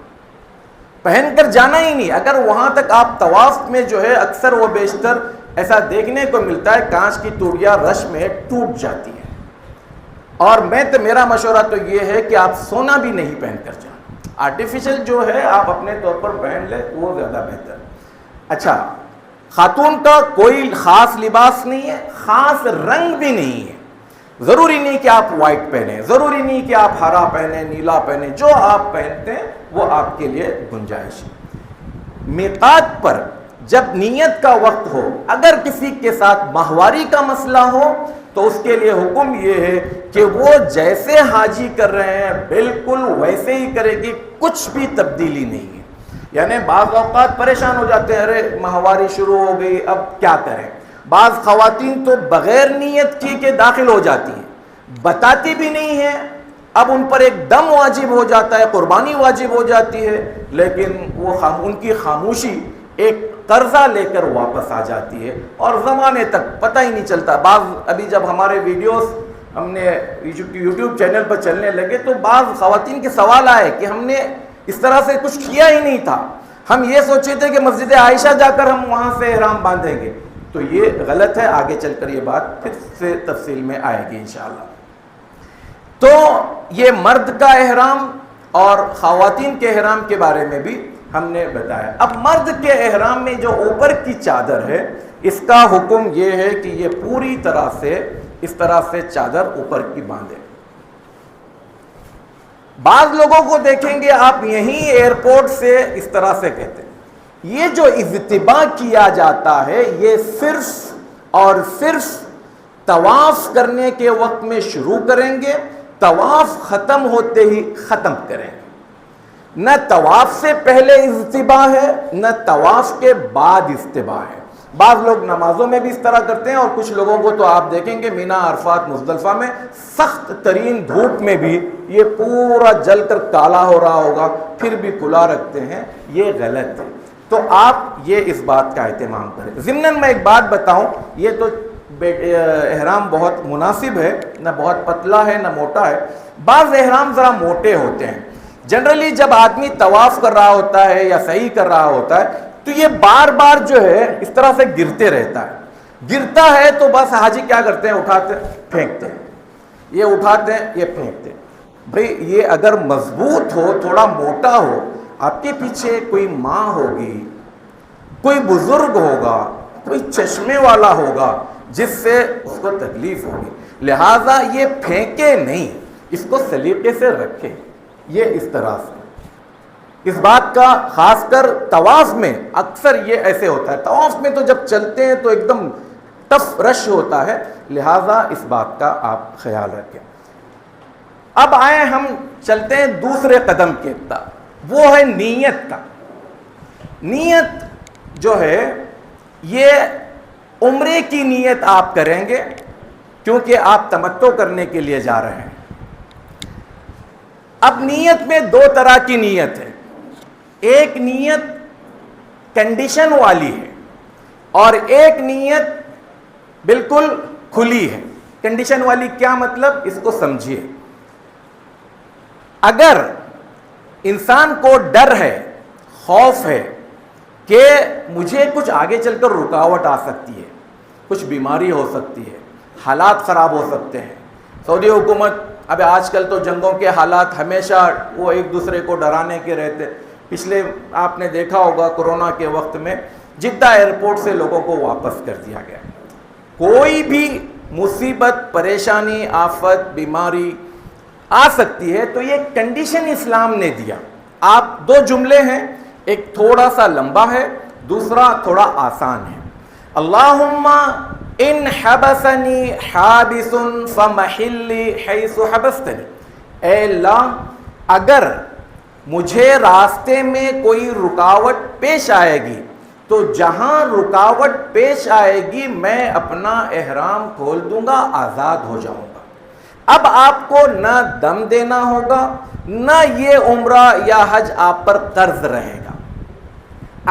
پہن کر جانا ہی نہیں. اگر وہاں تک آپ طواف میں جو ہے اکثر و بیشتر ایسا دیکھنے کو ملتا ہے کانچ کی چوڑیاں رش میں ٹوٹ جاتی ہیں, اور میرا مشورہ تو یہ ہے کہ آپ سونا بھی نہیں پہن کر جائیں. آرٹیفیشل جو ہے آپ اپنے طور پر پہن لیں وہ زیادہ بہتر. اچھا, خاتون کا کوئی خاص لباس نہیں ہے, خاص رنگ بھی نہیں ہے. ضروری نہیں کہ آپ وائٹ پہنیں, ضروری نہیں کہ آپ ہرا پہنیں, نیلا پہنیں, جو آپ پہنتے ہیں وہ آپ کے لیے گنجائش ہے. میقات پر جب نیت کا وقت ہو, اگر کسی کے ساتھ ماہواری کا مسئلہ ہو تو اس کے لیے حکم یہ ہے کہ وہ جیسے حاجی کر رہے ہیں بالکل ویسے ہی کرے گی, کچھ بھی تبدیلی نہیں ہے. یعنی بعض اوقات پریشان ہو جاتے ہیں، ارے ماہواری شروع ہو گئی اب کیا کریں. بعض خواتین تو بغیر نیت کی کے داخل ہو جاتی ہیں، بتاتی بھی نہیں ہیں، اب ان پر ایک دم واجب ہو جاتا ہے، قربانی واجب ہو جاتی ہے، لیکن وہ ان کی خاموشی ایک قرضہ لے کر واپس آ جاتی ہے اور زمانے تک پتہ ہی نہیں چلتا. بعض ابھی جب ہمارے ویڈیوز ہم نے یوٹیوب چینل پر چلنے لگے تو بعض خواتین کے سوال آئے کہ ہم نے اس طرح سے کچھ کیا ہی نہیں تھا، ہم یہ سوچے تھے کہ مسجد عائشہ جا کر ہم وہاں سے احرام باندھیں گے. تو یہ غلط ہے، آگے چل کر یہ بات پھر سے تفصیل میں آئے گی انشاءاللہ. تو یہ مرد کا احرام اور خواتین کے احرام کے بارے میں بھی ہم نے بتایا. اب مرد کے احرام میں جو اوپر کی چادر ہے اس کا حکم یہ ہے کہ یہ پوری طرح سے اس طرح سے چادر اوپر کی باندھے. بعض لوگوں کو دیکھیں گے آپ یہیں ایئرپورٹ سے اس طرح سے کہتے ہیں. یہ جو اجتباء کیا جاتا ہے یہ صرف اور صرف طواف کرنے کے وقت میں شروع کریں گے، طواف ختم ہوتے ہی ختم کریں گے. نہ طواف سے پہلے اجتباء ہے نہ طواف کے بعد اجتباء ہے. بعض لوگ نمازوں میں بھی اس طرح کرتے ہیں اور کچھ لوگوں کو تو آپ دیکھیں گے مینا، عرفات، مزدلفہ میں سخت ترین دھوپ میں بھی یہ پورا جل کر کالا ہو رہا ہوگا پھر بھی کھلا رکھتے ہیں. یہ غلط ہے. تو آپ یہ اس بات کا اہتمام کریں. ضمناً میں ایک بات بتاؤں، یہ تو احرام بہت مناسب ہے، نہ بہت پتلا ہے نہ موٹا ہے. بعض احرام ذرا موٹے ہوتے ہیں. جنرلی جب آدمی طواف کر رہا ہوتا ہے یا سعی کر رہا ہوتا ہے تو یہ بار بار جو ہے اس طرح سے گرتے رہتا ہے. گرتا ہے تو بس حاجی کیا کرتے ہیں، اٹھاتے ہیں پھینکتے ہیں، یہ اٹھاتے ہیں یہ پھینکتے ہیں. بھئی یہ اگر مضبوط ہو، تھوڑا موٹا ہو، آپ کے پیچھے کوئی ماں ہوگی، کوئی بزرگ ہوگا، کوئی چشمے والا ہوگا جس سے اس کو تکلیف ہوگی، لہٰذا یہ پھینکے نہیں، اس کو سلیقے سے رکھے. یہ اس طرح سے اس بات کا خاص کر طواف میں اکثر یہ ایسے ہوتا ہے. طواف میں تو جب چلتے ہیں تو ایک دم ٹف رش ہوتا ہے، لہٰذا اس بات کا آپ خیال رکھیں. اب آئیں ہم چلتے ہیں دوسرے قدم کے طرف، وہ ہے نیت کا. نیت جو ہے یہ عمرے کی نیت آپ کریں گے کیونکہ آپ تمتع کرنے کے لیے جا رہے ہیں. اب نیت میں دو طرح کی نیت ہے. ایک نیت کنڈیشن والی ہے اور ایک نیت بالکل کھلی ہے. کنڈیشن والی کیا مطلب، اس کو سمجھیے. اگر انسان کو ڈر ہے، خوف ہے کہ مجھے کچھ آگے چل کر رکاوٹ آ سکتی ہے، کچھ بیماری ہو سکتی ہے، حالات خراب ہو سکتے ہیں. سعودی حکومت اب آج کل تو جنگوں کے حالات ہمیشہ وہ ایک دوسرے کو ڈرانے کے رہتے. پچھلے آپ نے دیکھا ہوگا کورونا کے وقت میں جدہ ایئرپورٹ سے لوگوں کو واپس کر دیا گیا. کوئی بھی مصیبت، پریشانی، آفت، بیماری آ سکتی ہے تو یہ کنڈیشن اسلام نے دیا. آپ دو جملے ہیں، ایک تھوڑا سا لمبا ہے، دوسرا تھوڑا آسان ہے. اللہم ان حبسنی حابس فمحلی حیث حبستنی. اے اللہ اگر مجھے راستے میں کوئی رکاوٹ پیش آئے گی تو جہاں رکاوٹ پیش آئے گی میں اپنا احرام کھول دوں گا، آزاد ہو جاؤں گا. اب آپ کو نہ دم دینا ہوگا نہ یہ عمرہ یا حج آپ پر قرض رہے گا.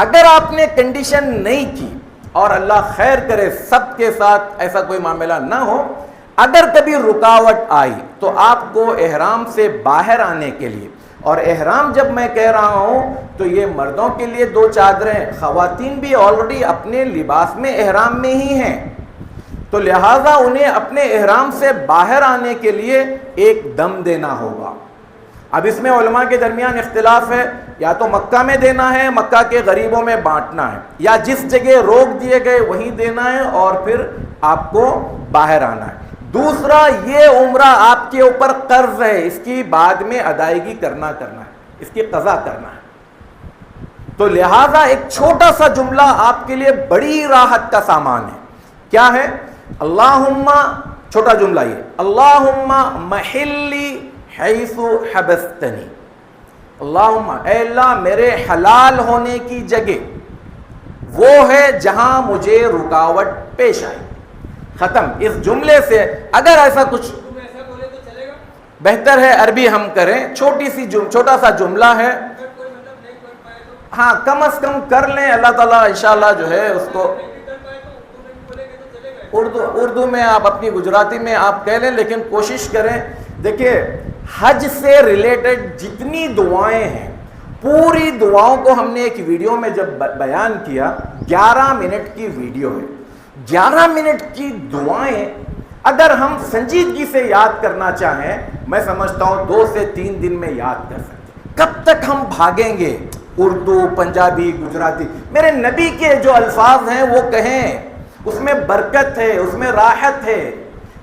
اگر آپ نے کنڈیشن نہیں کی، اور اللہ خیر کرے سب کے ساتھ ایسا کوئی معاملہ نہ ہو، اگر کبھی رکاوٹ آئی تو آپ کو احرام سے باہر آنے کے لیے، اور احرام جب میں کہہ رہا ہوں تو یہ مردوں کے لیے دو چادریں، خواتین بھی آلریڈی اپنے لباس میں احرام میں ہی ہیں، تو لہٰذا انہیں اپنے احرام سے باہر آنے کے لیے ایک دم دینا ہوگا. اب اس میں علماء کے درمیان اختلاف ہے، یا تو مکہ میں دینا ہے، مکہ کے غریبوں میں بانٹنا ہے، یا جس جگہ روک دیے گئے وہیں دینا ہے اور پھر آپ کو باہر آنا ہے. دوسرا، یہ عمرہ آپ کے اوپر قرض ہے، اس کی بعد میں ادائیگی کرنا ہے، اس کی قضا کرنا ہے. تو لہٰذا ایک چھوٹا سا جملہ آپ کے لیے بڑی راحت کا سامان ہے. کیا ہے؟ اللہم، چھوٹا جملہ یہ، اللہم محلی حیث حبستنی. اللہم اے اللہ میرے حلال ہونے کی جگہ وہ ہے جہاں مجھے رکاوٹ پیش آئی. ختم. اس جملے سے اگر ایسا کچھ بہتر ہے عربی ہم کریں, چھوٹا سا جملہ ہے, ہاں کم از کم کر لیں, اللہ تعالیٰ انشاءاللہ جو ہے اس کو اردو میں آپ اپنی گجراتی میں آپ کہہ لیں, لیکن کوشش کریں. دیکھیے حج سے ریلیٹڈ جتنی دعائیں ہیں پوری دعاؤں کو ہم نے ایک ویڈیو میں جب بیان کیا, 11 منٹ کی ویڈیو ہے. 11 منٹ کی دعائیں اگر ہم سنجیدگی سے یاد کرنا چاہیں, میں سمجھتا ہوں 2 سے 3 دن میں یاد کر سکتے. کب تک ہم بھاگیں گے اردو, پنجابی, گجراتی؟ میرے نبی کے جو الفاظ ہیں وہ کہیں, اس میں برکت ہے, اس میں راحت ہے.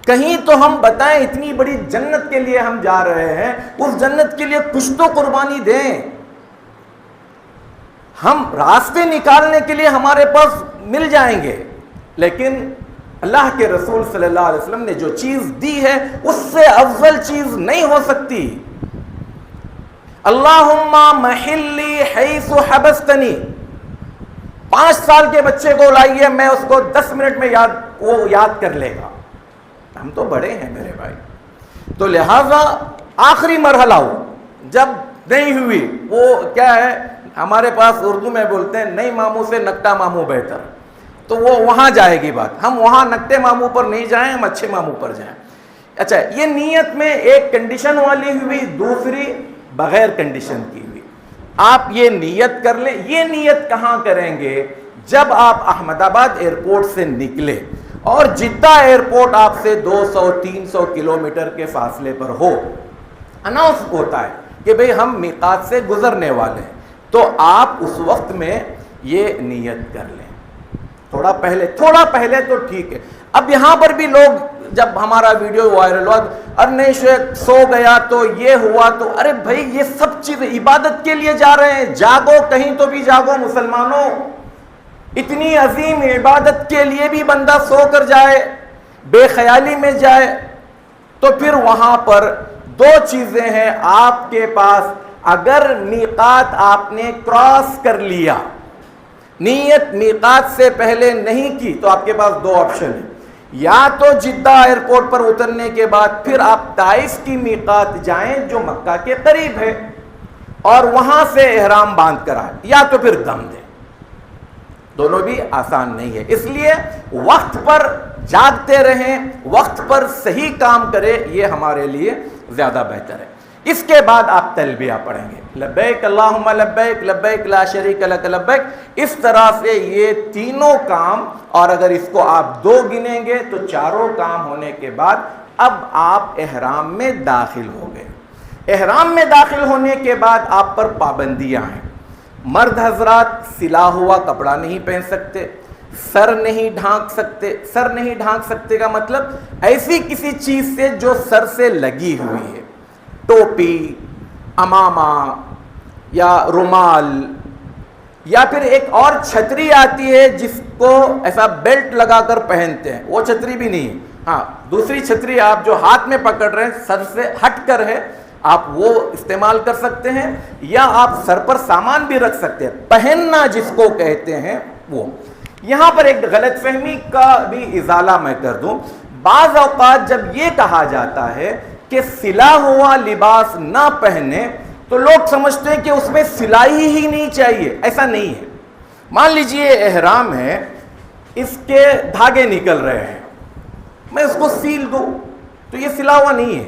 کہیں تو ہم بتائیں اتنی بڑی جنت کے لیے ہم جا رہے ہیں, اس جنت کے لیے کچھ تو قربانی دیں. ہم راستے نکالنے کے لیے ہمارے پاس مل جائیں گے, لیکن اللہ کے رسول صلی اللہ علیہ وسلم نے جو چیز دی ہے اس سے افضل چیز نہیں ہو سکتی. اللہم محلی حیث حبستنی. 5 سال کے بچے کو لائیے, میں اس کو 10 منٹ میں وہ یاد کر لے گا. ہم تو بڑے ہیں میرے بھائی. تو لہذا آخری مرحلہ ہو جب نہیں ہوئی, وہ کیا ہے ہمارے پاس اردو میں بولتے ہیں نئی ماموں سے نکٹا ماموں بہتر, تو وہ وہاں جائے گی بات. ہم وہاں نکٹے ماموں پر نہیں جائیں, ہم اچھے ماموں پر جائیں. اچھا, یہ نیت میں ایک کنڈیشن والی ہوئی, دوسری بغیر کنڈیشن کی ہوئی. آپ یہ نیت کر لیں. یہ نیت کہاں کریں گے؟ جب آپ احمد آباد ایئرپورٹ سے نکلے اور جدہ ایئرپورٹ آپ سے 200-300 کلومیٹر کے فاصلے پر ہو, اناؤنس ہوتا ہے کہ بھئی ہم میقات سے گزرنے والے ہیں, تو آپ اس وقت میں یہ نیت کر لیں. تھوڑا پہلے تو ٹھیک ہے. اب یہاں پر بھی لوگ جب ہمارا ویڈیو وائرل ہوا, ارے نہیں شیخ سو گیا تو یہ ہوا, تو ارے بھائی یہ سب چیزیں عبادت کے لیے جا رہے ہیں. جاگو, کہیں تو بھی جاگو مسلمانوں. اتنی عظیم عبادت کے لیے بھی بندہ سو کر جائے, بے خیالی میں جائے, تو پھر وہاں پر 2 چیزیں ہیں آپ کے پاس. اگر میقات آپ نے کراس کر لیا, نیت میقات سے پہلے نہیں کی, تو آپ کے پاس 2 آپشن ہیں. یا تو جدہ ایئرپورٹ پر اترنے کے بعد پھر آپ طائف کی میقات جائیں جو مکہ کے قریب ہے, اور وہاں سے احرام باندھ کر آئیں, یا تو پھر دم دیں. دونوں بھی آسان نہیں ہے. اس لیے وقت پر جاگتے رہیں, وقت پر صحیح کام کریں, یہ ہمارے لیے زیادہ بہتر ہے. اس کے بعد آپ تلبیہ پڑھیں گے, لبیک اللہم لبیک لبیک لا شریک لک لبیک. اس طرح سے یہ تینوں کام, اور اگر اس کو آپ 2 گنیں گے تو 4 کام ہونے کے بعد اب آپ احرام میں داخل ہو گئے. احرام میں داخل ہونے کے بعد آپ پر پابندیاں ہیں. مرد حضرات سلا ہوا کپڑا نہیں پہن سکتے, سر نہیں ڈھانک سکتے. سر نہیں ڈھانک سکتے کا مطلب ایسی کسی چیز سے جو سر سے لگی ہوئی ہے, ٹوپی, امامہ یا رومال, یا پھر ایک اور چھتری آتی ہے جس کو ایسا بیلٹ لگا کر پہنتے ہیں, وہ چھتری بھی نہیں. ہاں, دوسری چھتری آپ جو ہاتھ میں پکڑ رہے ہیں سر سے ہٹ کر ہے, آپ وہ استعمال کر سکتے ہیں, یا آپ سر پر سامان بھی رکھ سکتے ہیں. پہننا جس کو کہتے ہیں وہ. یہاں پر ایک غلط فہمی کا بھی ازالہ میں کر دوں. بعض اوقات جب یہ کہا جاتا ہے کہ سلا ہوا لباس نہ پہنے, تو لوگ سمجھتے ہیں کہ اس میں سلائی ہی نہیں چاہیے. ایسا نہیں ہے. مان لیجئے احرام ہے, اس کے دھاگے نکل رہے ہیں, میں اس کو سیل دوں تو یہ سلا ہوا نہیں ہے.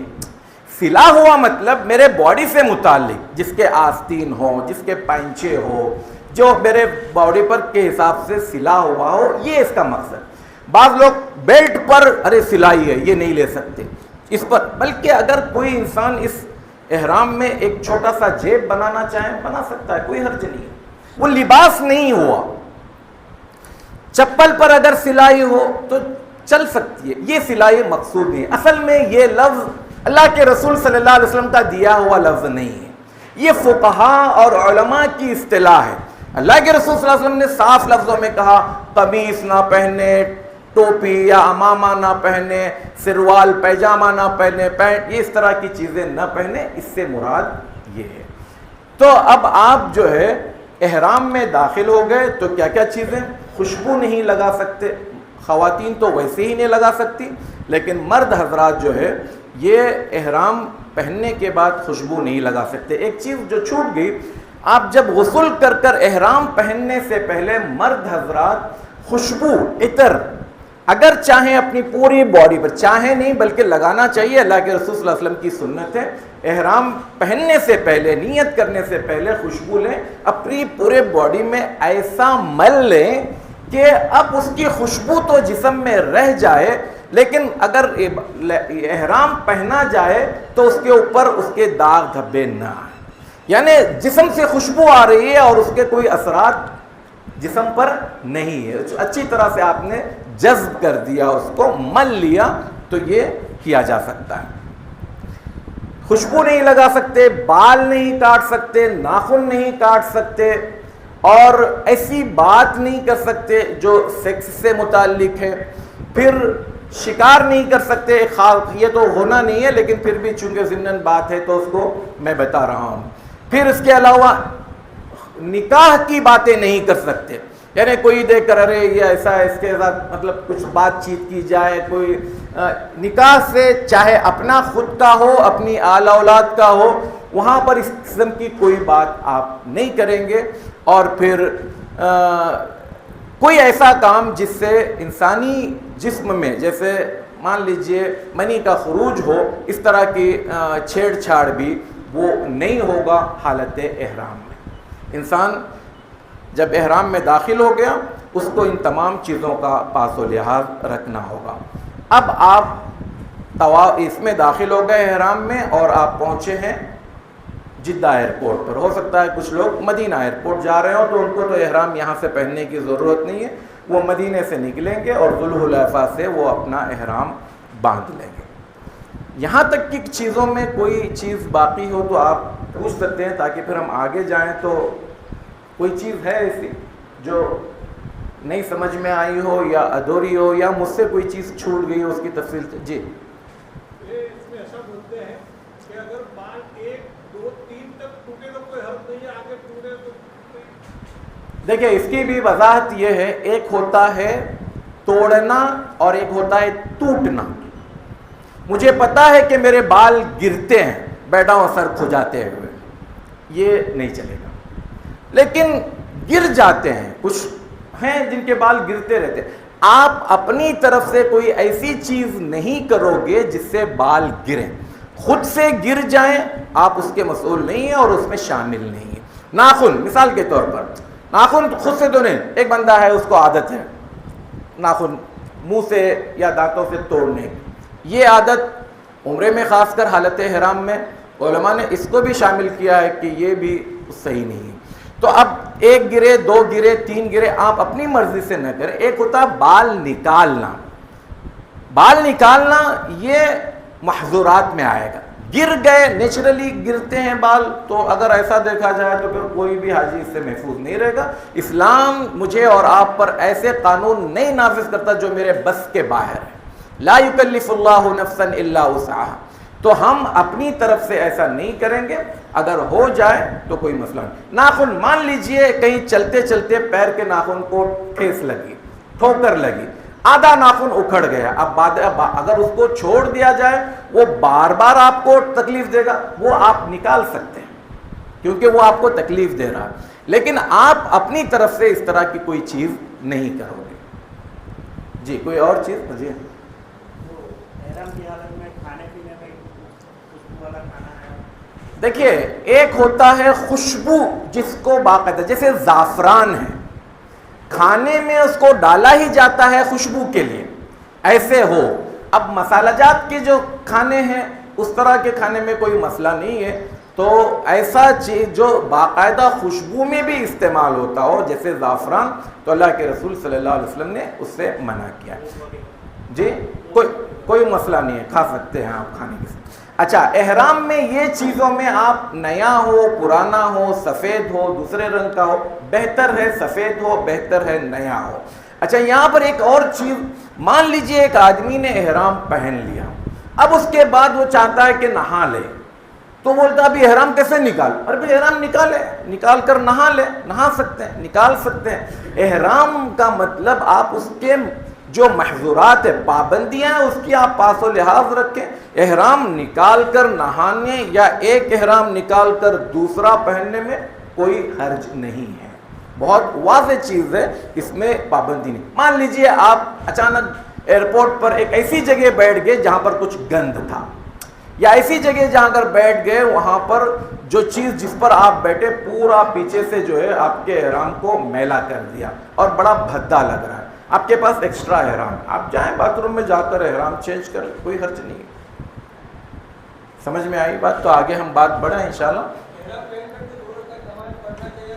سلا ہوا مطلب میرے باڈی سے متعلق, جس کے آستین ہو, جس کے پینچے ہو, جو میرے باڈی پر کے حساب سے سلا ہوا ہو, یہ اس کا مقصد. بعض لوگ بیلٹ پر ارے سلائی ہے یہ نہیں لے سکتے اس پر, بلکہ اگر کوئی انسان اس احرام میں ایک چھوٹا سا جیب بنانا چاہے بنا سکتا ہے, کوئی حرج نہیں ہے. وہ لباس نہیں ہوا. چپل پر اگر سلائی ہو تو چل سکتی ہے, یہ سلائی مقصود نہیں. اصل میں یہ لفظ اللہ کے رسول صلی اللہ علیہ وسلم کا دیا ہوا لفظ نہیں ہے, یہ فقہاء اور علماء کی اصطلاح ہے. اللہ کے رسول صلی اللہ علیہ وسلم نے صاف لفظوں میں کہا قمیص نہ پہنے, ٹوپی یا امامہ نہ پہنے, سروال پیجامہ نہ پہنے, پینٹ, یہ اس طرح کی چیزیں نہ پہنے, اس سے مراد یہ ہے. تو اب آپ جو ہے احرام میں داخل ہو گئے تو کیا کیا چیزیں؟ خوشبو نہیں لگا سکتے، خواتین تو ویسے ہی نہیں لگا سکتی، لیکن مرد حضرات جو ہے یہ احرام پہننے کے بعد خوشبو نہیں لگا سکتے۔ ایک چیز جو چھوٹ گئی، آپ جب غسل کر کر احرام پہننے سے پہلے مرد حضرات خوشبو، عطر اگر چاہیں اپنی پوری باڈی پر، چاہیں نہیں بلکہ لگانا چاہیے، اللہ کے رسول صلی اللہ علیہ وسلم کی سنت ہے، احرام پہننے سے پہلے، نیت کرنے سے پہلے خوشبو لیں، اپنی پورے باڈی میں ایسا مل لیں کہ اب اس کی خوشبو تو جسم میں رہ جائے، لیکن اگر احرام پہنا جائے تو اس کے اوپر اس کے داغ دھبے نہ آئیں، یعنی جسم سے خوشبو آ رہی ہے اور اس کے کوئی اثرات جسم پر نہیں ہے، اچھی طرح سے آپ نے جذب کر دیا، اس کو مل لیا، تو یہ کیا جا سکتا ہے۔ خوشبو نہیں لگا سکتے، بال نہیں کاٹ سکتے، ناخن نہیں کاٹ سکتے، اور ایسی بات نہیں کر سکتے جو سیکس سے متعلق ہے، پھر شکار نہیں کر سکتے، یہ تو ہونا نہیں ہے لیکن پھر بھی چونکہ ضمناً بات ہے تو اس کو میں بتا رہا ہوں۔ پھر اس کے علاوہ نکاح کی باتیں نہیں کر سکتے، یعنی کوئی دیکھ کر ارے یہ ایسا ہے، اس کے ساتھ مطلب کچھ بات چیت کی جائے، کوئی نکاح سے چاہے اپنا خود کا ہو، اپنی آل اولاد کا ہو، وہاں پر اس قسم کی کوئی بات آپ نہیں کریں گے۔ اور پھر کوئی ایسا کام جس سے انسانی جسم میں، جیسے مان لیجئے منی کا خروج ہو، اس طرح کی چھیڑ چھاڑ بھی وہ نہیں ہوگا حالت احرام میں۔ انسان جب احرام میں داخل ہو گیا اس کو ان تمام چیزوں کا پاس و لحاظ رکھنا ہوگا۔ اب آپ اس میں داخل ہو گئے احرام میں اور آپ پہنچے ہیں جدہ ایئرپورٹ پر، ہو سکتا ہے کچھ لوگ مدینہ ایئرپورٹ جا رہے ہوں تو ان کو تو احرام یہاں سے پہننے کی ضرورت نہیں ہے، وہ مدینے سے نکلیں گے اور ذوالحلیفہ سے وہ اپنا احرام باندھ لیں گے۔ یہاں تک کہ چیزوں میں کوئی چیز باقی ہو تو آپ پوچھ سکتے ہیں تاکہ پھر ہم آگے جائیں۔ تو کوئی چیز ہے ایسی جو نہیں سمجھ میں آئی ہو یا ادھوری ہو یا مجھ سے کوئی چیز چھوٹ گئی ہو، اس کی تفصیل؟ جی، اس میں ایسا بولتے ہیں کہ اگر بال 1 2 3 تک ٹوٹے تو کوئی حرف نہیں ہے، آگے ٹوٹے تو دیکھیں اس کی بھی وضاحت یہ ہے، ایک ہوتا ہے توڑنا اور ایک ہوتا ہے ٹوٹنا۔ مجھے پتا ہے کہ میرے بال گرتے ہیں، بیٹھا ہوں سر کھجاتے ہوئے، یہ نہیں چلے گا، لیکن گر جاتے ہیں، کچھ ہیں جن کے بال گرتے رہتے ہیں۔ آپ اپنی طرف سے کوئی ایسی چیز نہیں کرو گے جس سے بال گریں، خود سے گر جائیں آپ اس کے مسئول نہیں ہیں اور اس میں شامل نہیں ہیں۔ ناخن مثال کے طور پر، ناخن خود سے تو نہیں، ایک بندہ ہے اس کو عادت ہے ناخن منہ سے یا دانتوں سے توڑنے، یہ عادت عمرے میں خاص کر حالت احرام میں علماء نے اس کو بھی شامل کیا ہے کہ یہ بھی صحیح نہیں ہے۔ تو اب 1 گرے 2 گرے 3 گرے آپ اپنی مرضی سے نہ کریں۔ ایک ہوتا ہے بال نکالنا، بال نکالنا یہ محظورات میں آئے گا، گر گئے، نیچرلی گرتے ہیں بال، تو اگر ایسا دیکھا جائے تو پھر کوئی بھی حاجی اس سے محفوظ نہیں رہے گا۔ اسلام مجھے اور آپ پر ایسے قانون نہیں نافذ کرتا جو میرے بس کے باہر ہے، لا یکلف اللہ نفسا الا وسعہا، تو ہم اپنی طرف سے ایسا نہیں کریں گے، اگر ہو جائے تو کوئی مسئلہ نہیں۔ ناخن مان لیجئے کہیں چلتے چلتے پیر کے ناخن کو ٹھیس لگی، ٹھوکر لگی، آدھا ناخن اکھڑ گیا، اب اگر اس کو چھوڑ دیا جائے وہ بار بار آپ کو تکلیف دے گا، وہ آپ نکال سکتے ہیں کیونکہ وہ آپ کو تکلیف دے رہا ہے، لیکن آپ اپنی طرف سے اس طرح کی کوئی چیز نہیں کرو گے۔ جی کوئی اور چیز؟ جی دیکھیے ایک ہوتا ہے خوشبو جس کو باقاعدہ، جیسے زعفران ہے، کھانے میں اس کو ڈالا ہی جاتا ہے خوشبو کے لیے، ایسے ہو۔ اب مسالہ جات کے جو کھانے ہیں اس طرح کے کھانے میں کوئی مسئلہ نہیں ہے، تو ایسا چیز جو باقاعدہ خوشبو میں بھی استعمال ہوتا ہو جیسے زعفران، تو اللہ کے رسول صلی اللہ علیہ وسلم نے اس سے منع کیا۔ جی کوئی مسئلہ نہیں ہے، کھا سکتے ہیں آپ کھانے کے ساتھ۔ اچھا احرام میں یہ چیزوں میں آپ نیا ہو پرانا ہو سفید ہو دوسرے رنگ کا ہو، بہتر ہے سفید ہو، بہتر ہے نیا ہو۔ اچھا یہاں پر ایک اور چیز، مان لیجئے ایک آدمی نے احرام پہن لیا، اب اس کے بعد وہ چاہتا ہے کہ نہا لے، تو بولتا ابھی احرام کیسے نکال؟ اور بھی احرام نکالے، نکال کر نہا لے، نہا سکتے ہیں، نکال سکتے ہیں۔ احرام کا مطلب آپ اس کے جو محظورات ہے، پابندیاں ہیں، اس کی آپ پاس و لحاظ رکھیں۔ احرام نکال کر نہانے یا ایک احرام نکال کر دوسرا پہننے میں کوئی حرج نہیں ہے، بہت واضح چیز ہے، اس میں پابندی نہیں۔ مان لیجئے آپ اچانک ایئرپورٹ پر ایک ایسی جگہ بیٹھ گئے جہاں پر کچھ گند تھا، یا ایسی جگہ جہاں اگر بیٹھ گئے وہاں پر جو چیز جس پر آپ بیٹھے پورا پیچھے سے جو ہے آپ کے احرام کو میلا کر دیا اور بڑا بھدا لگ رہا ہے، آپ کے پاس ایکسٹرا احرام، آپ جائیں باتھ روم میں جا کر احرام چینج کر لیں، کوئی حرج نہیں ہے۔ سمجھ میں آئی بات؟ تو آگے ہم بات بڑھائیں انشاءاللہ۔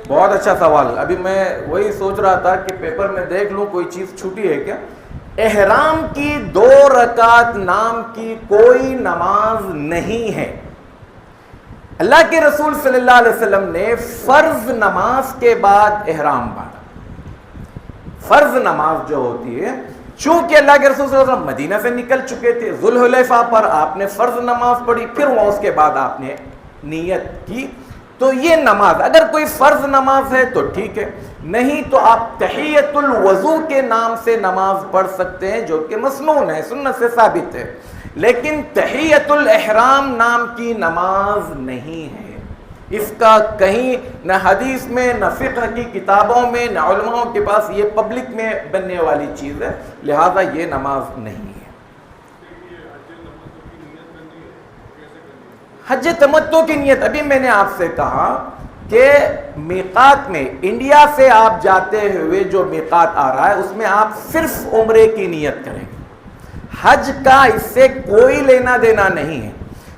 بہت اچھا سوال، ابھی میں وہی سوچ رہا تھا کہ پیپر میں دیکھ لوں کوئی چیز چھوٹی ہے کیا۔ احرام کی 2 رکعت نام کی کوئی نماز نہیں ہے۔ اللہ کے رسول صلی اللہ علیہ وسلم نے فرض نماز کے بعد احرام باندھا۔ فرض نماز جو ہوتی ہے، چونکہ اللہ کے رسول صلی اللہ علیہ وسلم مدینہ سے نکل چکے تھے، ذوالحلیفہ پر آپ نے فرض نماز پڑھی، پھر وہ اس کے بعد آپ نے نیت کی، تو یہ نماز اگر کوئی فرض نماز ہے تو ٹھیک ہے، نہیں تو آپ تحیۃ الوضو کے نام سے نماز پڑھ سکتے ہیں جو کہ مسنون ہے، سنت سے ثابت ہے، لیکن تحیۃ الاحرام نام کی نماز نہیں ہے۔ اس کا کہیں نہ حدیث میں، نہ فقہ کی کتابوں میں، نہ علماء کے پاس یہ پبلک میں بننے والی چیز ہے، لہذا یہ نماز نہیں ہے۔ حج تمتع کی نیت، ابھی میں نے آپ سے کہا کہ میقات میں انڈیا سے آپ جاتے ہوئے جو میقات آ رہا ہے اس میں آپ صرف عمرے کی نیت کریں گے، حج کا اس سے کوئی لینا دینا نہیں ہے۔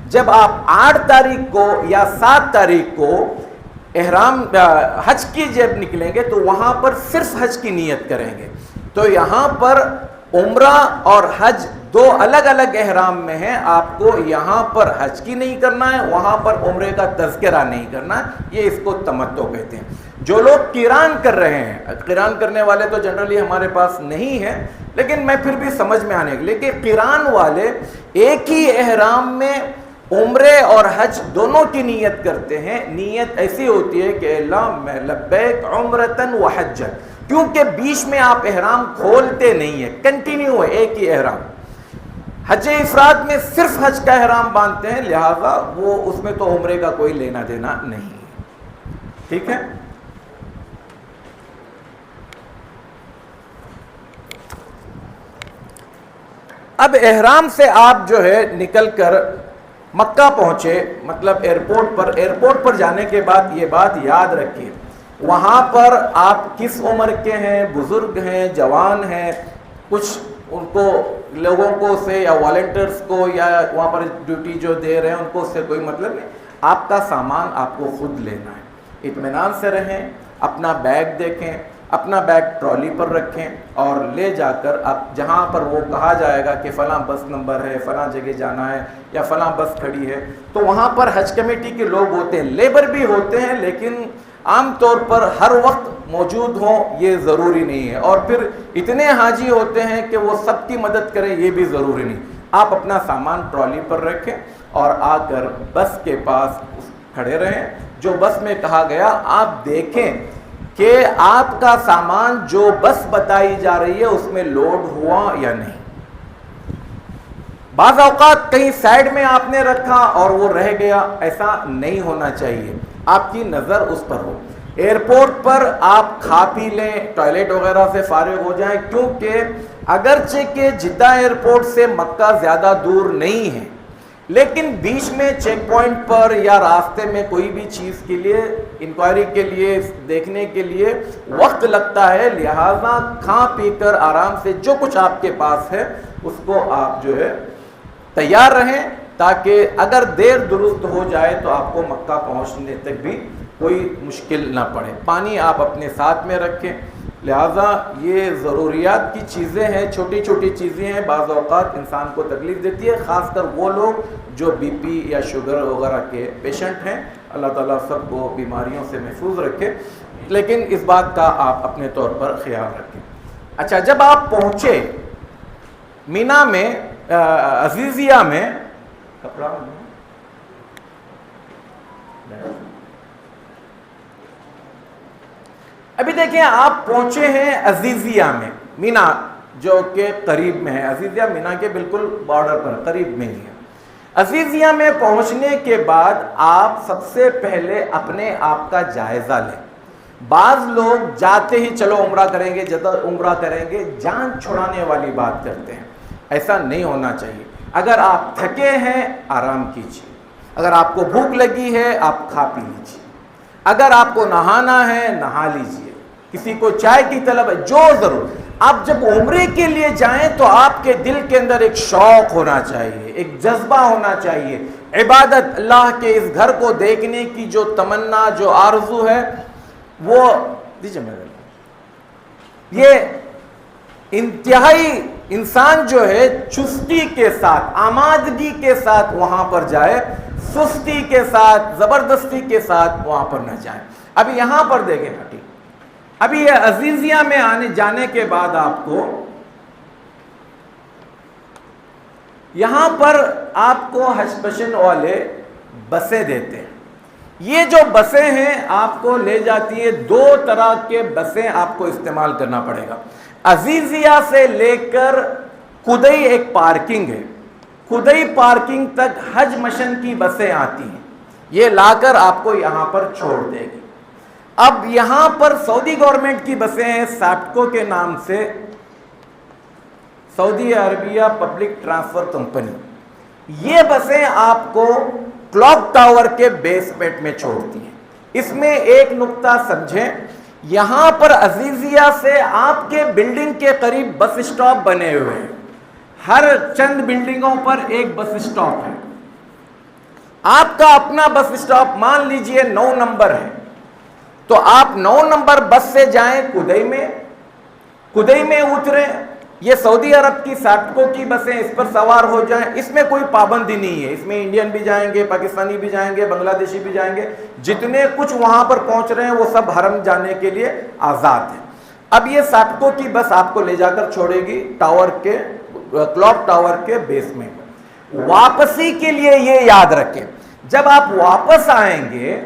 جب آپ 8 تاریخ کو یا 7 تاریخ کو احرام حج کی جب نکلیں گے تو وہاں پر صرف حج کی نیت کریں گے، تو یہاں پر عمرہ اور حج 2 الگ الگ احرام میں ہیں، آپ کو یہاں پر حج کی نہیں کرنا ہے، وہاں پر عمرے کا تذکرہ نہیں کرنا ہے، یہ اس کو تمتع کہتے ہیں۔ جو لوگ قران کر رہے ہیں، قران کرنے والے تو جنرلی ہمارے پاس نہیں ہیں، لیکن میں پھر بھی سمجھ میں آنے کے لیے کہ قران والے ایک ہی احرام میں عمرے اور حج دونوں کی نیت کرتے ہیں۔ نیت ایسی ہوتی ہے کہ اللہ میں لبیک عمرتن و حجن، کیونکہ بیچ میں آپ احرام کھولتے نہیں ہیں، کنٹینیو ہے ایک ہی احرام۔ حج افراد میں صرف حج کا احرام باندھتے ہیں، لہذا وہ اس میں تو عمرے کا کوئی لینا دینا نہیں ہے، ٹھیک ہے۔ اب احرام سے آپ جو ہے نکل کر مکہ پہنچے، مطلب ایئرپورٹ پر جانے کے بعد یہ بات یاد رکھیے، وہاں پر آپ کس عمر کے ہیں، بزرگ ہیں، جوان ہیں، کچھ ان کو لوگوں کو سے یا والنٹیئرس کو یا وہاں پر ڈیوٹی جو دے رہے ہیں ان کو اس سے کوئی مطلب نہیں، آپ کا سامان آپ کو خود لینا ہے۔ اطمینان سے رہیں، اپنا بیگ دیکھیں، اپنا بیگ ٹرالی پر رکھیں اور لے جا کر اب جہاں پر وہ کہا جائے گا کہ فلاں بس نمبر ہے، فلاں جگہ جانا ہے یا فلاں بس کھڑی ہے، تو وہاں پر حج کمیٹی کے لوگ ہوتے ہیں، لیبر بھی ہوتے ہیں، لیکن عام طور پر ہر وقت موجود ہوں یہ ضروری نہیں ہے، اور پھر اتنے حاجی ہوتے ہیں کہ وہ سب کی مدد کریں یہ بھی ضروری نہیں۔ آپ اپنا سامان ٹرالی پر رکھیں اور آ کر بس کے پاس کھڑے رہیں، جو بس میں کہا گیا آپ دیکھیں کہ آپ کا سامان جو بس بتائی جا رہی ہے اس میں لوڈ ہوا یا نہیں۔ بعض اوقات کہیں سائڈ میں آپ نے رکھا اور وہ رہ گیا، ایسا نہیں ہونا چاہیے، آپ کی نظر اس پر ہو۔ ایئرپورٹ پر آپ کھا پی لیں، ٹوائلٹ وغیرہ سے فارغ ہو جائیں، کیونکہ اگرچہ کہ جدہ ایئرپورٹ سے مکہ زیادہ دور نہیں ہے، لیکن بیچ میں چیک پوائنٹ پر یا راستے میں کوئی بھی چیز کے لیے انکوائری کے لیے دیکھنے کے لیے وقت لگتا ہے، لہذا کھا پی کر آرام سے جو کچھ آپ کے پاس ہے اس کو آپ جو ہے تیار رہیں، تاکہ اگر دیر درست ہو جائے تو آپ کو مکہ پہنچنے تک بھی کوئی مشکل نہ پڑے۔ پانی آپ اپنے ساتھ میں رکھیں، لہٰذا یہ ضروریات کی چیزیں ہیں، چھوٹی چھوٹی چیزیں ہیں، بعض اوقات انسان کو تکلیف دیتی ہے، خاص کر وہ لوگ جو بی پی یا شوگر وغیرہ کے پیشنٹ ہیں، اللہ تعالیٰ سب کو بیماریوں سے محفوظ رکھے، لیکن اس بات کا آپ اپنے طور پر خیال رکھیں۔ اچھا، جب آپ پہنچے مینا میں، عزیزیہ میں، کپڑا ابھی دیکھیں آپ پہنچے ہیں عزیزیہ میں، مینا جو کہ قریب میں ہے، عزیزیہ مینا کے بالکل بارڈر پر قریب میں ہی ہے۔ عزیزیہ میں پہنچنے کے بعد آپ سب سے پہلے اپنے آپ کا جائزہ لیں۔ بعض لوگ جاتے ہی چلو عمرہ کریں گے، جدہ عمرہ کریں گے، جان چھڑانے والی بات کرتے ہیں۔ ایسا نہیں ہونا چاہیے۔ اگر آپ تھکے ہیں آرام کیجیے، اگر آپ کو بھوک لگی ہے آپ کھا پی لیجیے، اگر آپ کو نہانا ہے نہا لیجیے، کسی کو چائے کی طلب ہے، جو ضرور۔ آپ جب عمرے کے لیے جائیں تو آپ کے دل کے اندر ایک شوق ہونا چاہیے، ایک جذبہ ہونا چاہیے، عبادت، اللہ کے اس گھر کو دیکھنے کی جو تمنا، جو آرزو ہے، وہ دیجیے میرے، یہ انتہائی انسان جو ہے چستی کے ساتھ، آمادگی کے ساتھ وہاں پر جائے، سستی کے ساتھ، زبردستی کے ساتھ وہاں پر نہ جائیں۔ ابھی یہاں پر دیکھیں ہٹی، ابھی یہ عزیزیہ میں آنے جانے کے بعد آپ کو یہاں پر آپ کو حج مشن والے بسیں دیتے ہیں۔ یہ جو بسیں ہیں آپ کو لے جاتی ہے، دو طرح کے بسیں آپ کو استعمال کرنا پڑے گا۔ عزیزیہ سے لے کر خدئی ایک پارکنگ ہے، خدئی پارکنگ تک حج مشن کی بسیں آتی ہیں، یہ لا کر آپ کو یہاں پر چھوڑ دے گی۔ اب یہاں پر سعودی گورنمنٹ کی بسیں ہیں ساپٹکو کے نام سے، سعودی عربیہ پبلک ٹرانسفر کمپنی، یہ بسیں آپ کو کلاک ٹاور کے بیسمنٹ میں چھوڑتی ہیں۔ اس میں ایک نقطہ سمجھیں، یہاں پر عزیزیہ سے آپ کے بلڈنگ کے قریب بس اسٹاپ بنے ہوئے ہیں، ہر چند بلڈنگوں پر ایک بس اسٹاپ ہے۔ آپ کا اپنا بس اسٹاپ مان لیجئے 9 نمبر ہے، تو آپ 9 نمبر بس سے جائیں کدئی میں اتریں، یہ سعودی عرب کی ساپٹکو کی بسیں، اس پر سوار ہو جائیں، اس میں کوئی پابندی نہیں ہے، اس میں انڈین بھی جائیں گے، پاکستانی بھی جائیں گے، بنگلہ دیشی بھی جائیں گے، جتنے کچھ وہاں پر پہنچ رہے ہیں وہ سب حرم جانے کے لیے آزاد ہیں۔ اب یہ ساپٹکو کی بس آپ کو لے جا کر چھوڑے گی ٹاور کے، کلاک ٹاور کے بیسمنٹ۔ واپسی کے لیے یہ یاد رکھیں، جب آپ واپس آئیں گے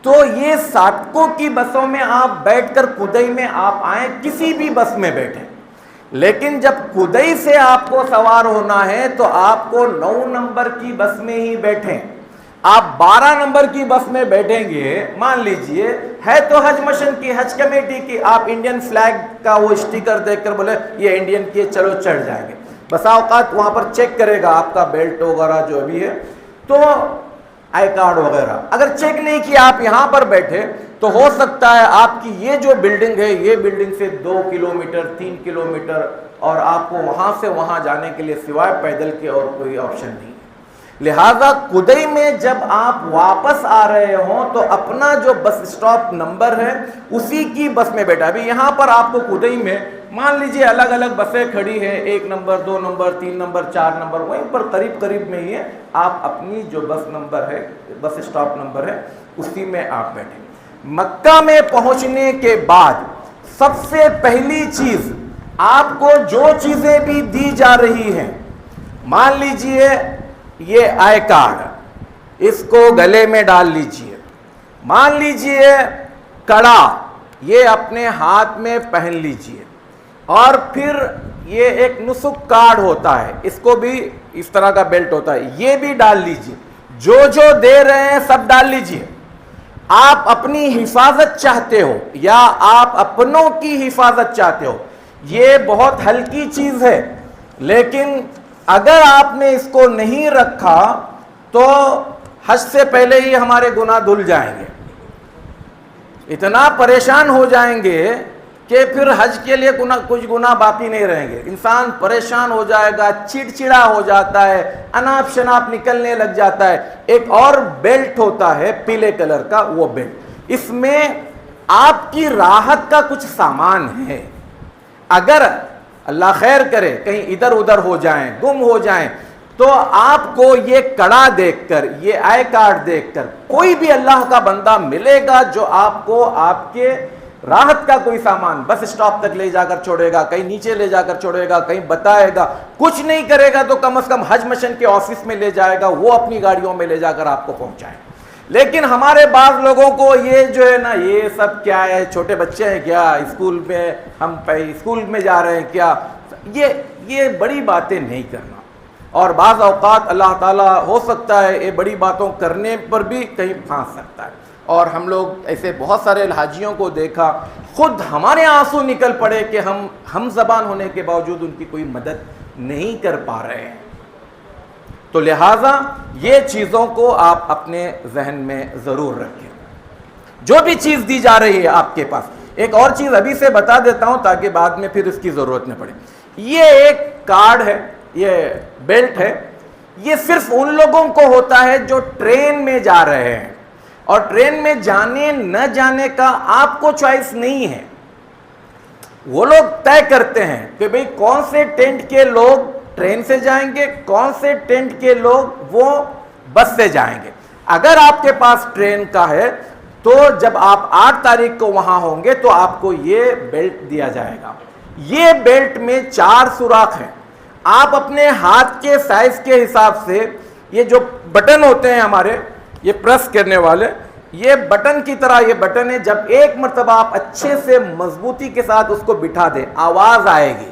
تو یہ ساپٹکو کی بسوں میں آپ بیٹھ کر کدئی میں آپ آئیں، کسی بھی بس میں بیٹھیں، لیکن جب کدئی سے آپ کو سوار ہونا ہے تو آپ کو 9 نمبر کی بس میں ہی بیٹھیں۔ آپ 12 نمبر کی بس میں بیٹھیں گے، مان لیجئے ہے تو حج مشن کی، حج کمیٹی کی، آپ انڈین فلیگ کا وہ اسٹیکر دیکھ کر بولے یہ انڈین کی ہے، چلو چڑھ جائیں گے۔ بسا اوقات وہاں پر چیک کرے گا آپ کا بیلٹ وغیرہ جو بھی ہے، تو آئی کارڈ وغیرہ، اگر چیک نہیں کیا آپ یہاں پر بیٹھے تو ہو سکتا ہے آپ کی یہ جو بلڈنگ ہے، یہ بلڈنگ سے 2 کلومیٹر 3 کلومیٹر، اور آپ کو وہاں سے وہاں جانے کے لیے سوائے پیدل کے اور کوئی آپشن نہیں ہے۔ لہذا کدئی میں جب آپ واپس آ رہے ہوں تو اپنا جو بس اسٹاپ نمبر ہے اسی کی بس میں بیٹھا۔ ابھی یہاں پر آپ کو کدئی میں مان لیجئے الگ الگ بسیں کھڑی ہیں، 1 نمبر 2 نمبر 3 نمبر 4 نمبر، وہیں پر قریب میں ہی ہے، آپ اپنی جو بس نمبر ہے، بس اسٹاپ نمبر ہے، اسی میں آپ بیٹھیں۔ مکہ میں پہنچنے کے بعد سب سے پہلی چیز آپ کو جو چیزیں بھی دی جا رہی ہیں، مان لیجئے یہ آئی کارڈ، اس کو گلے میں ڈال لیجئے، مان لیجئے کڑا، یہ اپنے ہاتھ میں پہن لیجئے، اور پھر یہ ایک نسک کارڈ ہوتا ہے، اس کو بھی اس طرح کا بیلٹ ہوتا ہے، یہ بھی ڈال لیجئے، جو دے رہے ہیں سب ڈال لیجئے۔ آپ اپنی حفاظت چاہتے ہو یا آپ اپنوں کی حفاظت چاہتے ہو، یہ بہت ہلکی چیز ہے، لیکن اگر آپ نے اس کو نہیں رکھا تو حج سے پہلے ہی ہمارے گناہ دھل جائیں گے، اتنا پریشان ہو جائیں گے کہ پھر حج کے لیے کچھ گناہ باقی نہیں رہیں گے۔ انسان پریشان ہو جائے گا، چڑچڑا ہو جاتا ہے، اناپ شناپ نکلنے لگ جاتا ہے۔ ایک اور بیلٹ ہوتا ہے پیلے کلر کا، وہ بیلٹ، اس میں آپ کی راحت کا کچھ سامان ہے، اگر اللہ خیر کرے کہیں ادھر ادھر ہو جائیں، گم ہو جائیں، تو آپ کو یہ کڑا دیکھ کر، یہ آئی کارڈ دیکھ کر کوئی بھی اللہ کا بندہ ملے گا جو آپ کو آپ کے راحت کا کوئی سامان بس اسٹاپ تک لے جا کر چھوڑے گا، کہیں نیچے لے جا کر چھوڑے گا، کہیں بتائے گا، کچھ نہیں کرے گا تو کم از کم حج مشن کے آفس میں لے جائے گا، وہ اپنی گاڑیوں میں لے جا کر آپ کو پہنچائیں۔ لیکن ہمارے بعض لوگوں کو یہ جو ہے نا یہ سب کیا ہے, چھوٹے بچے ہیں کیا, اسکول میں ہم اسکول میں جا رہے ہیں کیا, یہ بڑی باتیں نہیں کرنا. اور بعض اوقات اللہ تعالیٰ ہو سکتا ہے یہ بڑی باتوں کرنے پر بھی کہیں پھانس سکتا ہے. اور ہم لوگ ایسے بہت سارے حاجیوں کو دیکھا, خود ہمارے آنسو نکل پڑے کہ ہم زبان ہونے کے باوجود ان کی کوئی مدد نہیں کر پا رہے ہیں. تو لہٰذا یہ چیزوں کو آپ اپنے ذہن میں ضرور رکھیں. جو بھی چیز دی جا رہی ہے آپ کے پاس, ایک اور چیز ابھی سے بتا دیتا ہوں تاکہ بعد میں پھر اس کی ضرورت نہ پڑے. یہ ایک کارڈ ہے, یہ بیلٹ ہے, یہ صرف ان لوگوں کو ہوتا ہے جو ٹرین میں جا رہے ہیں, اور ٹرین میں جانے نہ جانے کا آپ کو چوائس نہیں ہے. وہ لوگ طے کرتے ہیں کہ بھئی کون سے ٹینٹ کے لوگ ٹرین سے جائیں گے, کون سے ٹینٹ کے لوگ وہ بس سے جائیں گے. اگر آپ کے پاس ٹرین کا ہے تو جب آپ 8 تاریخ کو وہاں ہوں گے تو آپ کو یہ بیلٹ دیا جائے گا. یہ بیلٹ میں 4 سوراخ ہیں. آپ اپنے ہاتھ کے سائز کے حساب سے یہ جو بٹن ہوتے ہیں ہمارے, یہ پریس کرنے والے, یہ بٹن کی طرح یہ بٹن ہے. جب ایک مرتبہ آپ اچھے سے مضبوطی کے ساتھ اس کو بٹھا دیں, آواز آئے گی.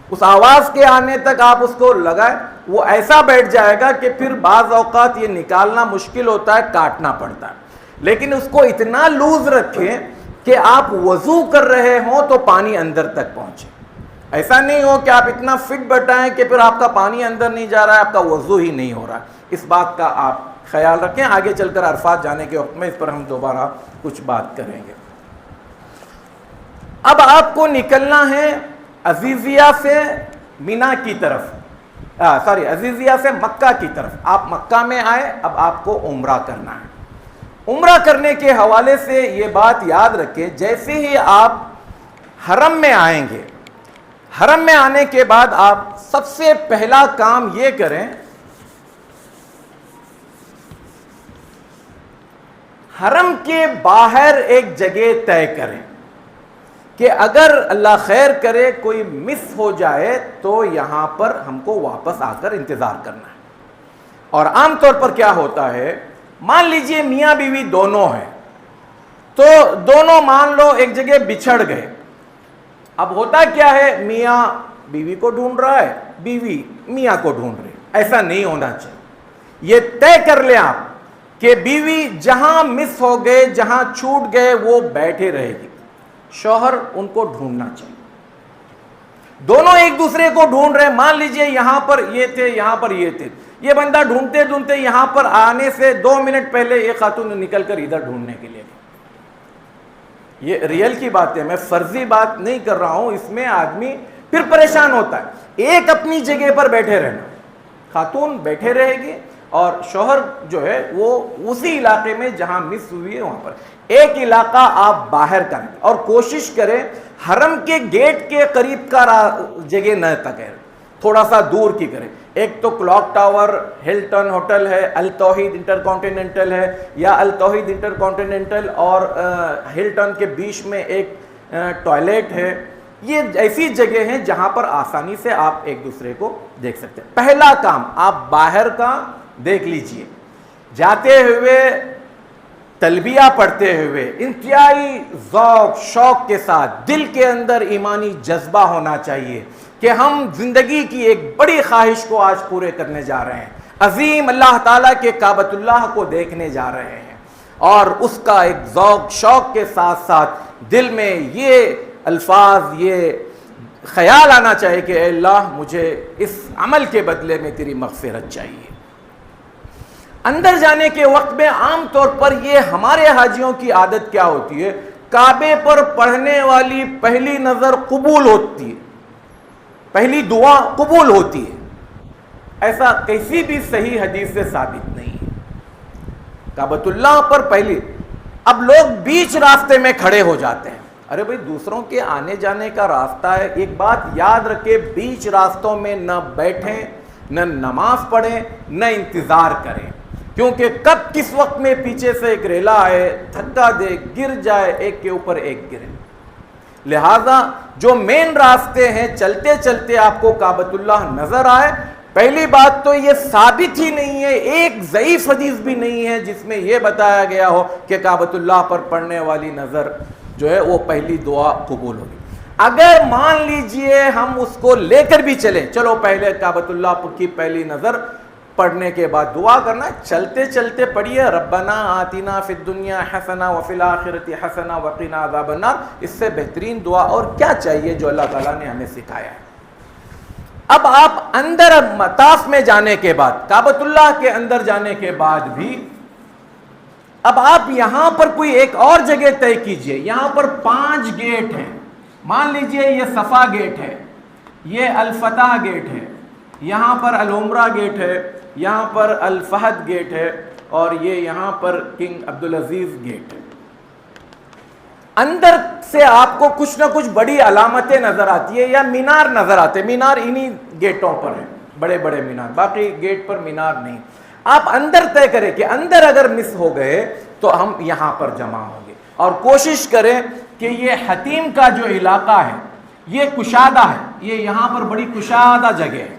اس آواز کے آنے تک آپ اس کو لگائیں, وہ ایسا بیٹھ جائے گا کہ پھر بعض اوقات یہ نکالنا مشکل ہوتا ہے, کاٹنا پڑتا ہے. لیکن اس کو اتنا لوز رکھیں کہ آپ وضو کر رہے ہوں تو پانی اندر تک پہنچے. ایسا نہیں ہو کہ آپ اتنا فٹ بٹائیں کہ پھر آپ کا پانی اندر نہیں جا رہا ہے, آپ کا وضو ہی نہیں ہو رہا. اس بات کا آپ خیال رکھیں. آگے چل کر عرفات جانے کے وقت میں اس پر ہم دوبارہ کچھ بات کریں گے. اب آپ کو نکلنا ہے عزیزیہ سے مینا کی طرف, عزیزیہ سے مکہ کی طرف. آپ مکہ میں آئے, اب آپ کو عمرہ کرنا ہے. عمرہ کرنے کے حوالے سے یہ بات یاد رکھیں, جیسے ہی آپ حرم میں آئیں گے, حرم میں آنے کے بعد آپ سب سے پہلا کام یہ کریں, حرم کے باہر ایک جگہ طے کریں کہ اگر اللہ خیر کرے کوئی مس ہو جائے تو یہاں پر ہم کو واپس آ کر انتظار کرنا ہے. اور عام طور پر کیا ہوتا ہے, مان لیجئے میاں بیوی دونوں ہیں, تو دونوں مان لو ایک جگہ بچھڑ گئے. اب ہوتا کیا ہے, میاں بیوی کو ڈھونڈ رہا ہے, بیوی میاں کو ڈھونڈ رہی. ایسا نہیں ہونا چاہیے. یہ طے کر لیں آپ کہ بیوی جہاں مس ہو گئے, جہاں چھوٹ گئے, وہ بیٹھے رہے گی, شوہر ان کو ڈھونڈنا چاہیے. دونوں ایک دوسرے کو ڈھونڈ رہے ہیں. مان لیجئے یہاں پر یہ تھے, یہاں پر یہ تھے. یہ بندہ ڈھونڈتے ڈھونڈتے یہاں پر آنے سے 2 منٹ پہلے یہ خاتون نکل کر ادھر ڈھونڈنے کے لیے. یہ ریئل کی بات ہے, میں فرضی بات نہیں کر رہا ہوں. اس میں آدمی پھر پریشان ہوتا ہے. ایک اپنی جگہ پر بیٹھے رہنا, خاتون بیٹھے رہے گی اور شوہر جو ہے وہ اسی علاقے میں جہاں مس ہوئی ہے وہاں پر. ایک علاقہ آپ باہر کریں اور کوشش کریں حرم کے گیٹ کے قریب کا جگہ نہ تکیں, تھوڑا سا دور کی کریں. ایک تو کلاک ٹاور, ہلٹن ہوٹل ہے, التوحید انٹر کانٹیننٹل ہے, یا التوحید انٹر کانٹیننٹل اور ہلٹن کے بیچ میں ایک ٹوائلٹ ہے. یہ ایسی جگہ ہیں جہاں پر آسانی سے آپ ایک دوسرے کو دیکھ سکتے ہیں. پہلا کام آپ باہر کا دیکھ لیجئے. جاتے ہوئے تلبیہ پڑھتے ہوئے انتہائی ذوق شوق کے ساتھ, دل کے اندر ایمانی جذبہ ہونا چاہیے کہ ہم زندگی کی ایک بڑی خواہش کو آج پورے کرنے جا رہے ہیں. عظیم اللہ تعالیٰ کے کعبۃ اللہ کو دیکھنے جا رہے ہیں, اور اس کا ایک ذوق شوق کے ساتھ ساتھ دل میں یہ الفاظ, یہ خیال آنا چاہیے کہ اے اللہ مجھے اس عمل کے بدلے میں تیری مغفرت چاہیے. اندر جانے کے وقت میں عام طور پر یہ ہمارے حاجیوں کی عادت کیا ہوتی ہے, کعبے پر پڑھنے والی پہلی نظر قبول ہوتی ہے, پہلی دعا قبول ہوتی ہے. ایسا کسی بھی صحیح حدیث سے ثابت نہیں ہے. کعبۃ اللہ پر پہلی, اب لوگ بیچ راستے میں کھڑے ہو جاتے ہیں. ارے بھئی دوسروں کے آنے جانے کا راستہ ہے. ایک بات یاد رکھے, بیچ راستوں میں نہ بیٹھیں, نہ نماز پڑھیں, نہ انتظار کریں, کیونکہ کب کس وقت میں پیچھے سے ایک ریلا آئے, دھکا دے, گر جائے, ایک کے اوپر ایک گرے. لہذا جو مین راستے ہیں, چلتے چلتے آپ کو کعبۃ اللہ نظر آئے, پہلی بات تو یہ ثابت ہی نہیں ہے، ایک ضعیف حدیث بھی نہیں ہے جس میں یہ بتایا گیا ہو کہ کعبۃ اللہ پر پڑھنے والی نظر جو ہے وہ پہلی دعا قبول ہوگی۔ اگر مان لیجئے ہم اس کو لے کر بھی چلیں، چلو پہلے کعبۃ اللہ کی پہلی نظر پڑھنے کے بعد دعا کرنا، چلتے چلتے پڑھیے ربنا آتنا فی الدنیا حسنہ وفی الآخرۃ حسنہ وقنا عذاب النار، اس سے بہترین دعا اور کیا چاہیے جو اللہ تعالیٰ نے ہمیں سکھایا ہے۔ اب آپ اندر مطاف میں جانے کے بعد، کعبۃ اللہ کے اندر جانے کے بعد بھی اب آپ یہاں پر کوئی ایک اور جگہ طے کیجئے۔ یہاں پر 5 گیٹ ہیں، مان لیجئے یہ صفا گیٹ ہے، یہ الفتح گیٹ ہے، یہاں پر العمرہ گیٹ ہے، یہاں پر الفہد گیٹ ہے، اور یہ یہاں پر کنگ عبدالعزیز گیٹ ہے۔ اندر سے آپ کو کچھ نہ کچھ بڑی علامتیں نظر آتی ہے یا مینار نظر آتے، مینار انہی گیٹوں پر ہیں، بڑے بڑے مینار، باقی گیٹ پر مینار نہیں۔ آپ اندر طے کریں کہ اندر اگر مس ہو گئے تو ہم یہاں پر جمع ہوں گے، اور کوشش کریں کہ یہ حتیم کا جو علاقہ ہے یہ کشادہ ہے، یہ یہاں پر بڑی کشادہ جگہ ہے،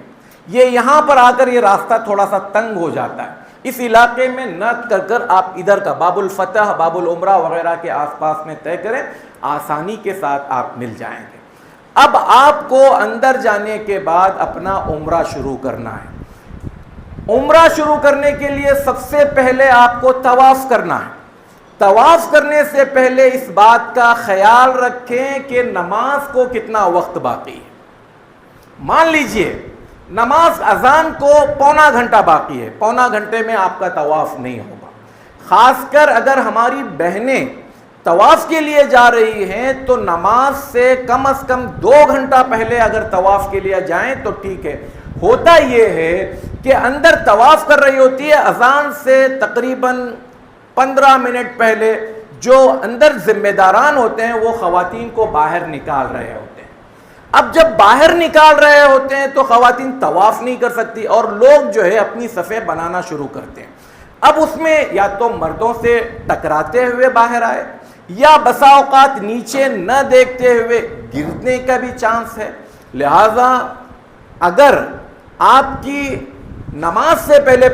یہ یہاں پر آ کر یہ راستہ تھوڑا سا تنگ ہو جاتا ہے، اس علاقے میں نہ کر آپ ادھر کا باب الفتح، باب العمرہ وغیرہ کے آس پاس میں طے کریں، آسانی کے ساتھ آپ مل جائیں گے۔ اب آپ کو اندر جانے کے بعد اپنا عمرہ شروع کرنا ہے۔ عمرہ شروع کرنے کے لیے سب سے پہلے آپ کو طواف کرنا ہے۔ طواف کرنے سے پہلے اس بات کا خیال رکھیں کہ نماز کو کتنا وقت باقی ہے۔ مان لیجئے نماز اذان کو پونا گھنٹہ باقی ہے، پونا گھنٹے میں آپ کا طواف نہیں ہوگا۔ خاص کر اگر ہماری بہنیں طواف کے لیے جا رہی ہیں تو نماز سے کم از کم 2 گھنٹہ پہلے اگر طواف کے لیے جائیں تو ٹھیک ہے۔ ہوتا یہ ہے کہ اندر طواف کر رہی ہوتی ہے، اذان سے تقریباً 15 منٹ پہلے جو اندر ذمہ داران ہوتے ہیں وہ خواتین کو باہر نکال رہے ہوتے ہیں۔ اب جب باہر نکال رہے ہوتے ہیں تو خواتین طواف نہیں کر سکتی، اور لوگ جو ہے اپنی صفیں بنانا شروع کرتے ہیں۔ اب اس میں یا تو مردوں سے ٹکراتے ہوئے باہر آئے، یا بسا اوقات نیچے نہ دیکھتے ہوئے گرنے کا بھی چانس ہے۔ لہذا اگر آپ کی نماز سے پہلے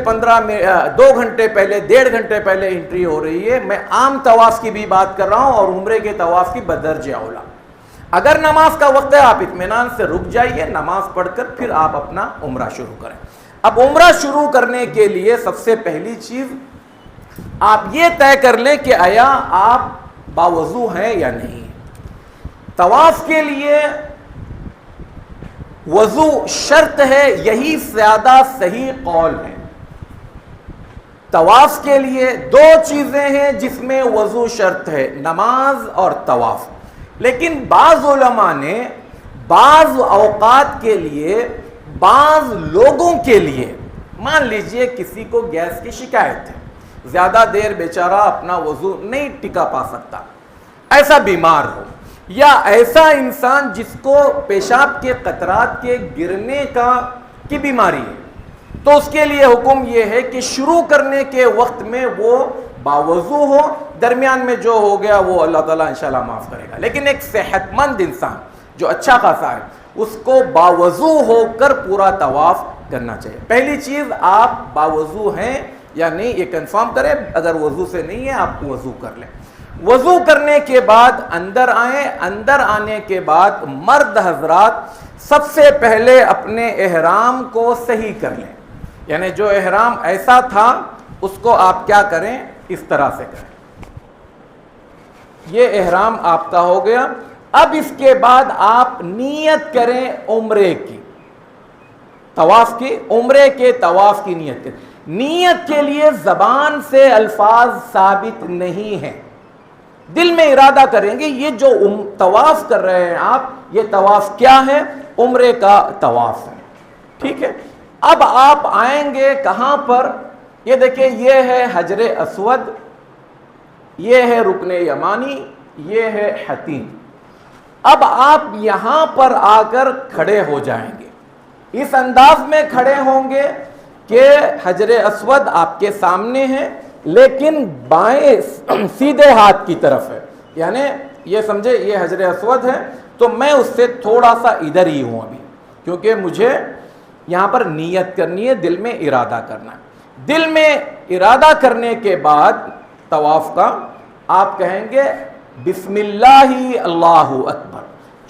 2 گھنٹے پہلے، 1.5 گھنٹے پہلے انٹری ہو رہی ہے، میں عام طواف کی بھی بات کر رہا ہوں اور عمرے کے طواف کی بدرجہ اولا، اگر نماز کا وقت ہے آپ اطمینان سے رک جائیے، نماز پڑھ کر پھر آپ اپنا عمرہ شروع کریں۔ اب عمرہ شروع کرنے کے لیے سب سے پہلی چیز آپ یہ طے کر لیں کہ آیا آپ باوضو ہیں یا نہیں۔ طواف کے لیے وضو شرط ہے، یہی زیادہ صحیح قول ہے۔ طواف کے لیے 2 چیزیں ہیں جس میں وضو شرط ہے، نماز اور طواف۔ لیکن بعض علماء نے بعض اوقات کے لیے، بعض لوگوں کے لیے، مان لیجئے کسی کو گیس کی شکایت ہے، زیادہ دیر بیچارہ اپنا وضو نہیں ٹکا پا سکتا، ایسا بیمار ہو، یا ایسا انسان جس کو پیشاب کے قطرات کے گرنے کی بیماری ہے، تو اس کے لیے حکم یہ ہے کہ شروع کرنے کے وقت میں وہ باوضو ہو، درمیان میں جو ہو گیا وہ اللہ تعالیٰ انشاءاللہ معاف کرے گا۔ لیکن ایک صحت مند انسان جو اچھا خاصا ہے اس کو باوضو ہو کر پورا طواف کرنا چاہیے۔ پہلی چیز آپ باوضو ہیں یا نہیں یہ کنفرم کریں، اگر وضو سے نہیں ہے آپ وضو کر لیں۔ وضو کرنے کے بعد اندر آئیں، اندر آنے کے بعد مرد حضرات سب سے پہلے اپنے احرام کو صحیح کر لیں، یعنی جو احرام ایسا تھا اس کو آپ کیا کریں، اس طرح سے کریں۔ یہ احرام آپ کا ہو گیا۔ اب اس کے بعد آپ نیت کریں عمرے کی، طواف کی، عمرے کے طواف کی نیت کریں۔ نیت کے لیے زبان سے الفاظ ثابت نہیں ہیں، دل میں ارادہ کریں گے یہ جو طواف کر رہے ہیں آپ، یہ طواف کیا ہے، عمرے کا طواف ہے، ٹھیک ہے۔ اب آپ آئیں گے کہاں پر، یہ دیکھیں یہ ہے حجر اسود، یہ ہے رکن یمانی، یہ ہے حتیم۔ اب آپ یہاں پر آ کر کھڑے ہو جائیں گے، اس انداز میں کھڑے ہوں گے کہ حجر اسود آپ کے سامنے ہے لیکن بائیں سیدھے ہاتھ کی طرف ہے، یعنی یہ سمجھے یہ حجر اسود ہے تو میں اس سے تھوڑا سا ادھر ہی ہوں ابھی، کیونکہ مجھے یہاں پر نیت کرنی ہے, دل میں ارادہ کرنا ہے. دل میں ارادہ کرنے کے بعد طواف کا آپ کہیں گے بسم اللہ اللہ اکبر.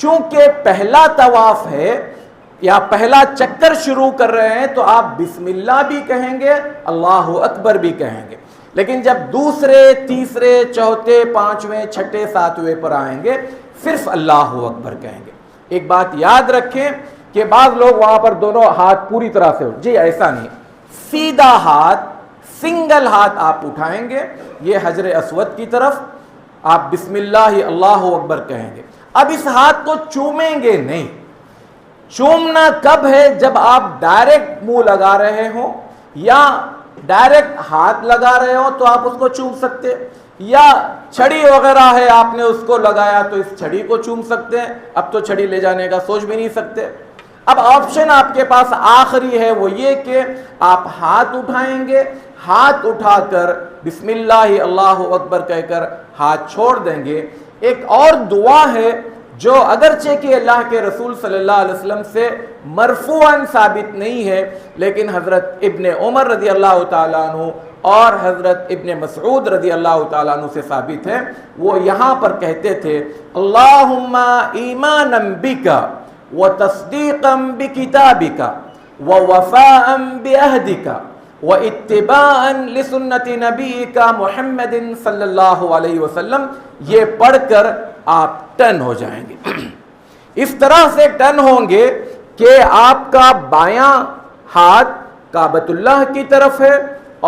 چونکہ پہلا طواف ہے یا پہلا چکر شروع کر رہے ہیں تو آپ بسم اللہ بھی کہیں گے, اللہ اکبر بھی کہیں گے. لیکن جب دوسرے, تیسرے, چوتھے, پانچویں, چھٹے, ساتویں پر آئیں گے صرف اللہ اکبر کہیں گے. ایک بات یاد رکھیں کہ بعض لوگ وہاں پر دونوں ہاتھ پوری طرح سے, جی ایسا نہیں, سیدھا ہاتھ, سنگل ہاتھ آپ اٹھائیں گے یہ حجر اسود کی طرف, آپ بسم اللہ اللہ اکبر کہیں گے. اب اس ہاتھ کو چومیں گے نہیں. چومنا کب ہے؟ جب آپ ڈائریکٹ منہ لگا رہے ہوں یا ڈائریکٹ ہاتھ لگا رہے ہو تو آپ اس کو چوم سکتے, یا چھڑی وغیرہ ہے آپ نے اس کو لگایا تو اس چھڑی کو چوم سکتے ہیں. اب تو چھڑی لے جانے کا سوچ بھی نہیں سکتے. اب آپشن آپ کے پاس آخری ہے وہ یہ کہ آپ ہاتھ اٹھائیں گے, ہاتھ اٹھا کر بسم اللہ اللہ اکبر کہہ کر ہاتھ چھوڑ دیں گے. ایک اور دعا ہے جو اگرچہ کہ اللہ کے رسول صلی اللہ علیہ وسلم سے مرفوعاً ثابت نہیں ہے, لیکن حضرت ابن عمر رضی اللہ تعالیٰ عنہ اور حضرت ابن مسعود رضی اللہ تعالیٰ عنہ سے ثابت ہے. وہ یہاں پر کہتے تھے اللہم ایمانا بک وتصدیقا بکتابک ووفاء بعہدک واتباعا لسنت نبیک محمد صلی اللہ علیہ وسلم. یہ پڑھ کر آپ ٹرن ہو جائیں گے. اس طرح سے ٹرن ہوں گے کہ آپ کا بایاں ہاتھ کعبۃ اللہ کی طرف ہے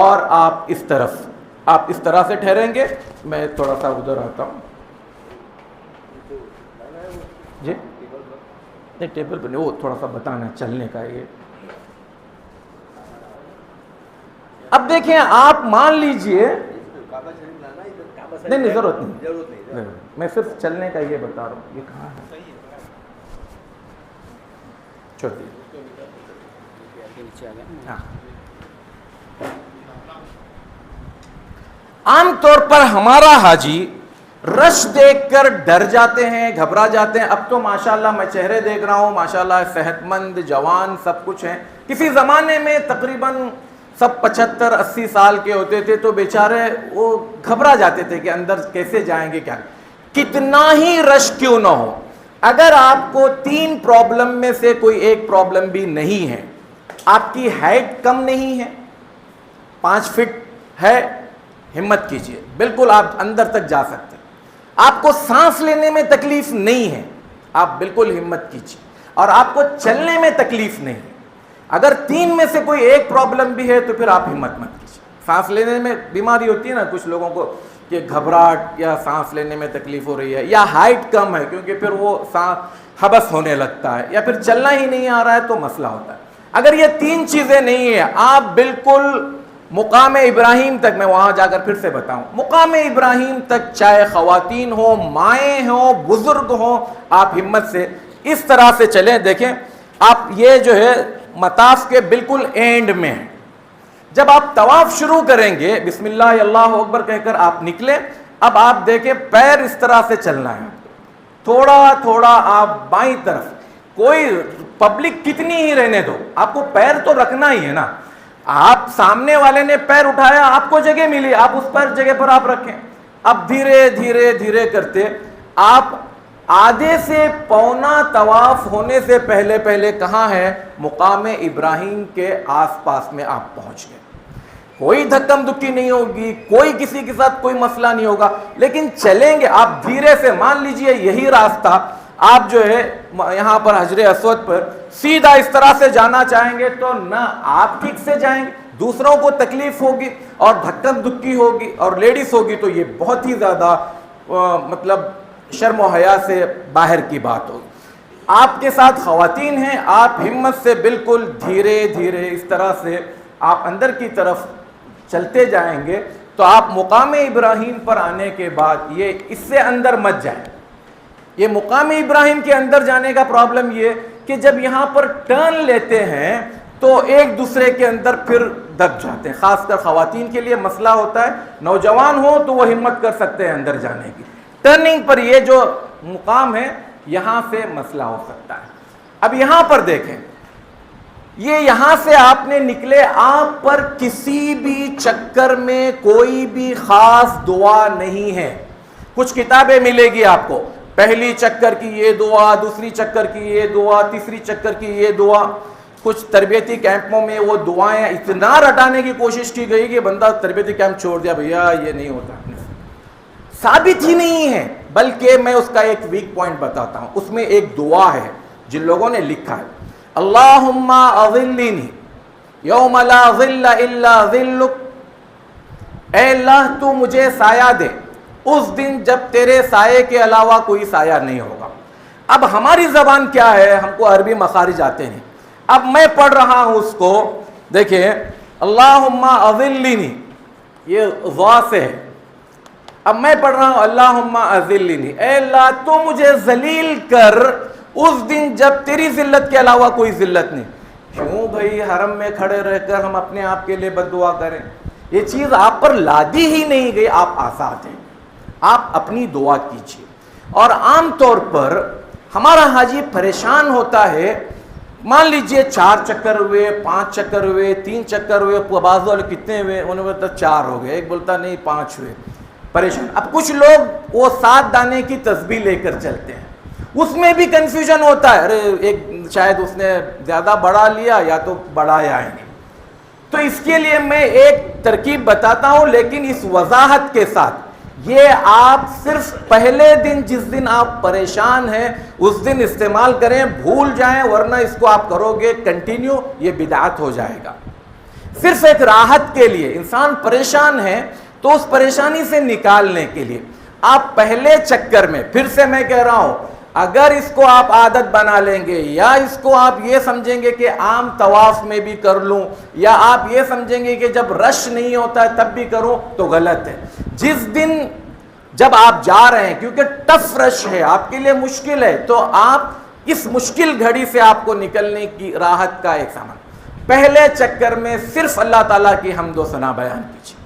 اور آپ اس طرح سے ٹھہریں گے. میں تھوڑا سا ادھر آتا ہوں. جی نہیں ٹیبل پہ نہیں, وہ تھوڑا سا بتانا چلنے کا. یہ اب دیکھیں, آپ مان لیجئے, نہیں ضرورت نہیں, میں صرف چلنے کا یہ بتا رہا ہوں. یہ کہاں ہے؟ چھوٹی عام طور پر ہمارا حاجی رش دیکھ کر ڈر جاتے ہیں, گھبرا جاتے ہیں. اب تو ماشاءاللہ میں چہرے دیکھ رہا ہوں, ماشاءاللہ صحت مند, جوان سب کچھ ہیں. کسی زمانے میں تقریباً سب 75-80 سال کے ہوتے تھے تو بیچارے وہ گھبرا جاتے تھے کہ اندر کیسے جائیں گے, کیا کتنا ہی رش کیوں نہ ہو. اگر آپ کو 3 پرابلم میں سے کوئی ایک پرابلم بھی نہیں ہے, آپ کی ہائٹ کم نہیں ہے, 5 فٹ ہے, ہمت کیجئے, بالکل آپ اندر تک جا سکتے ہیں. آپ کو سانس لینے میں تکلیف نہیں ہے, آپ بالکل ہمت کیجئے. اور آپ کو چلنے میں تکلیف نہیں ہے. اگر 3 میں سے کوئی ایک پرابلم بھی ہے تو پھر آپ ہمت مت کیجیے. سانس لینے میں بیماری ہوتی ہے نا کچھ لوگوں کو کہ گھبراہٹ یا سانس لینے میں تکلیف ہو رہی ہے, یا ہائٹ کم ہے کیونکہ پھر وہ حبس ہونے لگتا ہے, یا پھر چلنا ہی نہیں آ رہا ہے تو مسئلہ ہوتا ہے. اگر یہ 3 چیزیں نہیں ہیں, آپ بالکل مقام ابراہیم تک, میں وہاں جا کر پھر سے بتاؤں, مقام ابراہیم تک چاہے خواتین ہوں, مائیں ہوں, بزرگ ہوں, آپ ہمت سے اس طرح سے چلیں. دیکھیں آپ یہ جو ہے مطاف کے بالکل اینڈ میں ہیں. جب آپ طواف شروع کریں گے بسم اللہ اللہ اکبر کہہ کر آپ نکلیں. اب آپ دیکھیں پیر اس طرح سے چلنا ہے, تھوڑا تھوڑا آپ بائیں طرف, کوئی پبلک کتنی ہی رہنے دو, آپ کو پیر تو رکھنا ہی ہے نا. آپ سامنے والے نے پیر اٹھایا, آپ کو جگہ ملی, آپ اس پر جگہ پر آپ رکھیں. اب دھیرے دھیرے دھیرے کرتے آپ آدھے سے پونا طواف ہونے سے پہلے کہاں ہے؟ مقام ابراہیم کے آس پاس میں آپ پہنچ گئے. کوئی دھکم دھکی نہیں ہوگی, کوئی کسی کے ساتھ کوئی مسئلہ نہیں ہوگا, لیکن چلیں گے آپ دھیرے سے. مان لیجئے یہی راستہ آپ جو ہے یہاں پر حجر اسود پر سیدھا اس طرح سے جانا چاہیں گے تو نہ آپ ٹھیک سے جائیں گے, دوسروں کو تکلیف ہوگی اور دھکم دھکی ہوگی, اور لیڈیز ہوگی تو یہ بہت ہی زیادہ مطلب شرم و حیا سے باہر کی بات ہوگی. آپ کے ساتھ خواتین ہیں, آپ ہمت سے بالکل دھیرے دھیرے اس طرح سے آپ اندر کی طرف چلتے جائیں گے تو آپ مقام ابراہیم پر آنے کے بعد یہ اس سے اندر مت جائیں. یہ مقام ابراہیم کے اندر جانے کا پرابلم یہ کہ جب یہاں پر ٹرن لیتے ہیں تو ایک دوسرے کے اندر پھر دب جاتے ہیں. خاص کر خواتین کے لیے مسئلہ ہوتا ہے, نوجوان ہو تو وہ ہمت کر سکتے ہیں اندر جانے کی. ٹرننگ پر یہ جو مقام ہے یہاں سے مسئلہ ہو سکتا ہے. اب یہاں پر دیکھیں یہ یہاں سے آپ نے نکلے، آپ پر کسی بھی چکر میں کوئی بھی خاص دعا نہیں ہے. کچھ کتابیں ملے گی آپ کو، پہلی چکر کی یہ دعا، دوسری چکر کی یہ دعا، تیسری چکر کی یہ دعا. کچھ تربیتی کیمپوں میں وہ دعائیں اتنا رٹانے کی کوشش کی گئی کہ بندہ تربیتی کیمپ چھوڑ دیا، بھیا یہ نہیں ہوتا، ثابت ہی نہیں ہے. بلکہ میں اس کا ایک ویک پوائنٹ بتاتا ہوں. اس میں ایک دعا ہے جن لوگوں نے لکھا ہے، اللہم اظلنی یوم لا ظل الا ظلک، اے اللہ تو مجھے سایہ دے اس دن جب تیرے سائے کے علاوہ کوئی سایہ نہیں ہوگا. اب ہماری زبان کیا ہے، ہم کو عربی مخارج آتے ہیں. اب میں پڑھ رہا ہوں اس کو، دیکھیں اللہم اظلنی، یہ ضا سے ہے. اب میں پڑھ رہا ہوں اللہم اذلنی، اے اللہ تو مجھے ذلیل کر اس دن جب تیری ذلت کے علاوہ کوئی ذلت نہیں. کیوں بھائی حرم میں کھڑے رہ کر ہم اپنے آپ کے لیے بد دعا کریں؟ یہ چیز آپ پر لادی ہی نہیں گئی، آپ آزاد ہیں، آپ اپنی دعا کیجیے. اور عام طور پر ہمارا حاجی پریشان ہوتا ہے، مان لیجئے 4 چکر ہوئے، 5 چکر ہوئے، 3 چکر ہوئے، بعض والے کتنے ہوئے، انہوں نے بولتا 4 ہو گئے، ایک بولتا نہیں 5 ہوئے، پریشان. اب کچھ لوگ وہ 7 دانے کی تسبیح لے کر چلتے ہیں، اس میں بھی کنفیوژن ہوتا ہے، ارے ایک شاید اس نے زیادہ بڑھا لیا یا تو بڑھایا ہی نہیں. تو اس کے لیے میں ایک ترکیب بتاتا ہوں، لیکن اس وضاحت کے ساتھ، یہ آپ صرف پہلے دن جس دن آپ پریشان ہیں اس دن استعمال کریں، بھول جائیں، ورنہ اس کو آپ کرو گے کنٹینیو، یہ بدعت ہو جائے گا. صرف ایک راحت کے لیے، انسان پریشان ہے تو اس پریشانی سے نکالنے کے لیے آپ پہلے چکر میں، پھر سے میں کہہ رہا ہوں، اگر اس کو آپ عادت بنا لیں گے، یا اس کو آپ یہ سمجھیں گے کہ عام طواف میں بھی کر لوں، یا آپ یہ سمجھیں گے کہ جب رش نہیں ہوتا ہے تب بھی کروں، تو غلط ہے. جس دن جب آپ جا رہے ہیں، کیونکہ ٹف رش ہے آپ کے لیے، مشکل ہے، تو آپ اس مشکل گھڑی سے آپ کو نکلنے کی راحت کا ایک سامان، پہلے چکر میں صرف اللہ تعالیٰ کی حمد و ثنا بیان کیجیے.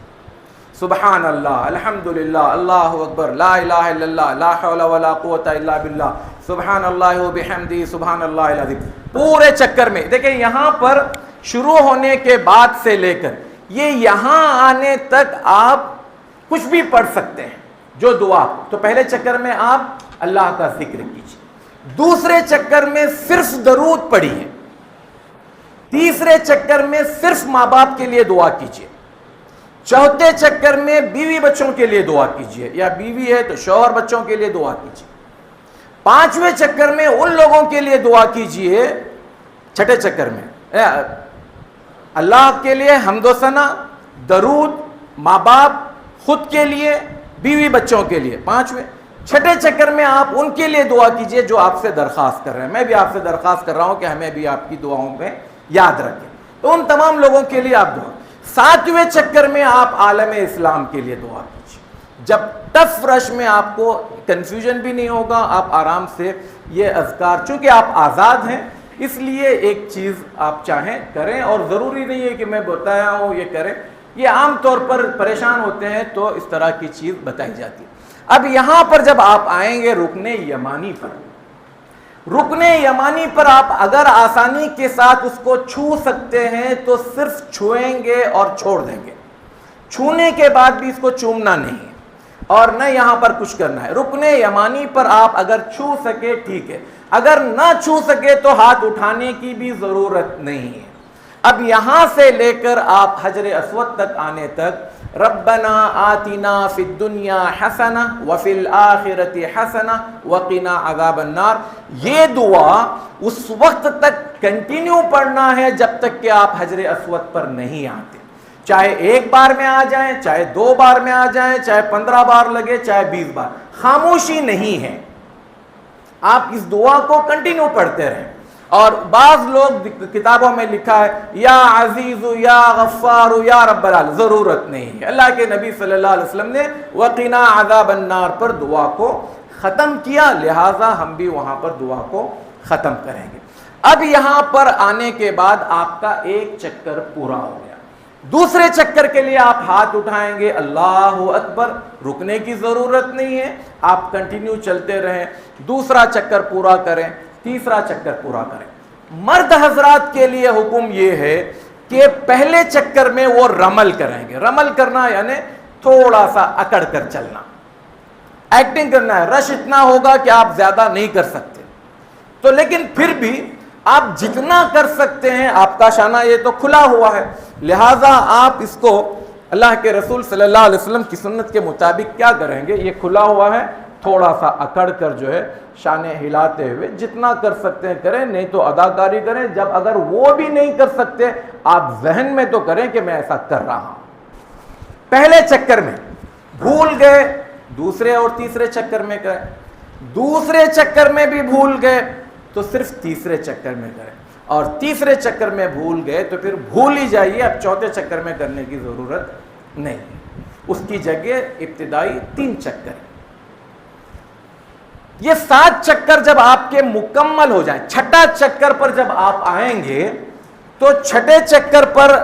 سبحان اللہ، الحمدللہ، اللہ اکبر، لا الہ الا اللہ، لا حول ولا قوت الا باللہ، سبحان اللہ و بحمدہ، سبحان اللہ العظیم. پورے چکر میں دیکھیں، یہاں پر شروع ہونے کے بعد سے لے کر یہ یہاں آنے تک آپ کچھ بھی پڑھ سکتے ہیں جو دعا. تو پہلے چکر میں آپ اللہ کا ذکر کیجیے، دوسرے چکر میں صرف درود پڑھیے، تیسرے چکر میں صرف ماں باپ کے لیے دعا کیجیے، چوتھے چکر میں بیوی بچوں کے لیے دعا کیجیے، یا بیوی ہے تو شوہر بچوں کے لیے دعا کیجیے. پانچویں چکر میں ان لوگوں کے لیے دعا کیجیے، چھٹے چکر میں اللہ کے لیے حمد و ثنا، درود، ماں باپ، خود کے لیے، بیوی بچوں کے لیے. پانچویں چھٹے چکر میں آپ ان کے لیے دعا کیجیے جو آپ سے درخواست کر رہے ہیں. میں بھی آپ سے درخواست کر رہا ہوں کہ ہمیں بھی آپ کی دعاؤں میں یاد رکھیں، تو ان تمام لوگوں کے لیے آپ دعا. ساتویں چکر میں آپ عالم اسلام کے لیے دعا کیجیے. جب ٹف رش میں آپ کو کنفیوژن بھی نہیں ہوگا، آپ آرام سے یہ اذکار، چونکہ آپ آزاد ہیں اس لیے ایک چیز آپ چاہیں کریں، اور ضروری نہیں ہے کہ میں بتایا ہوں یہ کریں. یہ عام طور پر پریشان ہوتے ہیں تو اس طرح کی چیز بتائی جاتی ہے. اب یہاں پر جب آپ آئیں گے رکن یمانی پر، رکن یمانی پر آپ اگر آسانی کے ساتھ اس کو چھو سکتے ہیں تو صرف چھوئیں گے اور چھوڑ دیں گے. چھونے کے بعد بھی اس کو چومنا نہیں ہے اور نہ یہاں پر کچھ کرنا ہے. رکن یمانی پر آپ اگر چھو سکے ٹھیک ہے، اگر نہ چھو سکے تو ہاتھ اٹھانے کی بھی ضرورت نہیں ہے. اب یہاں سے لے کر آپ حجر اسود تک آنے تک ربنا آتنا فی الدنیا حسنہ وفی الآخرۃ حسنہ وقنا عذاب النار، یہ دعا اس وقت تک کنٹینیو پڑھنا ہے جب تک کہ آپ حجر اسود پر نہیں آتے. چاہے ایک بار میں آ جائیں، چاہے 2 بار میں آ جائیں، چاہے 15 بار لگے، چاہے 20 بار، خاموشی نہیں ہے. آپ اس دعا کو کنٹینیو پڑھتے رہیں. اور بعض لوگ کتابوں میں لکھا ہے یا عزیز یا غفار یا رب العالمین، ضرورت نہیں ہے. اللہ کے نبی صلی اللہ علیہ وسلم نے وقنا عذاب النار پر دعا کو ختم کیا، لہٰذا ہم بھی وہاں پر دعا کو ختم کریں گے. اب یہاں پر آنے کے بعد آپ کا ایک چکر پورا ہو گیا. دوسرے چکر کے لیے آپ ہاتھ اٹھائیں گے، اللہ اکبر، رکنے کی ضرورت نہیں ہے، آپ کنٹینیو چلتے رہیں. دوسرا چکر پورا کریں، تیسرا چکر پورا کریں. مرد حضرات کے لیے حکم یہ ہے کہ پہلے چکر میں وہ رمل کریں گے. رمل کرنا یعنی تھوڑا سا اکڑ کر چلنا, ایکٹنگ کرنا ہے. رش اتنا ہوگا کہ آپ زیادہ نہیں کر سکتے, تو لیکن پھر بھی آپ جتنا کر سکتے ہیں, آپ کا شانہ یہ تو کھلا ہوا ہے, لہٰذا آپ اس کو اللہ کے رسول صلی اللہ علیہ وسلم کی سنت کے مطابق کیا کریں گے, یہ کھلا ہوا ہے, تھوڑا سا اکڑ کر جو ہے شانے ہلاتے ہوئے جتنا کر سکتے ہیں کریں, نہیں تو اداکاری کریں. جب اگر وہ بھی نہیں کر سکتے, آپ ذہن میں تو کریں کہ میں ایسا کر رہا ہوں. پہلے چکر میں بھول گئے, دوسرے اور تیسرے چکر میں کریں. دوسرے چکر میں بھی بھول گئے تو صرف تیسرے چکر میں کریں, اور تیسرے چکر میں بھول گئے تو پھر بھول ہی جائیے, اب چوتھے چکر میں کرنے کی ضرورت نہیں. اس کی جگہ ابتدائی 3 چکر. یہ 7 چکر جب آپ کے مکمل ہو جائیں, چھٹا چکر پر جب آپ آئیں گے تو چھٹے چکر پر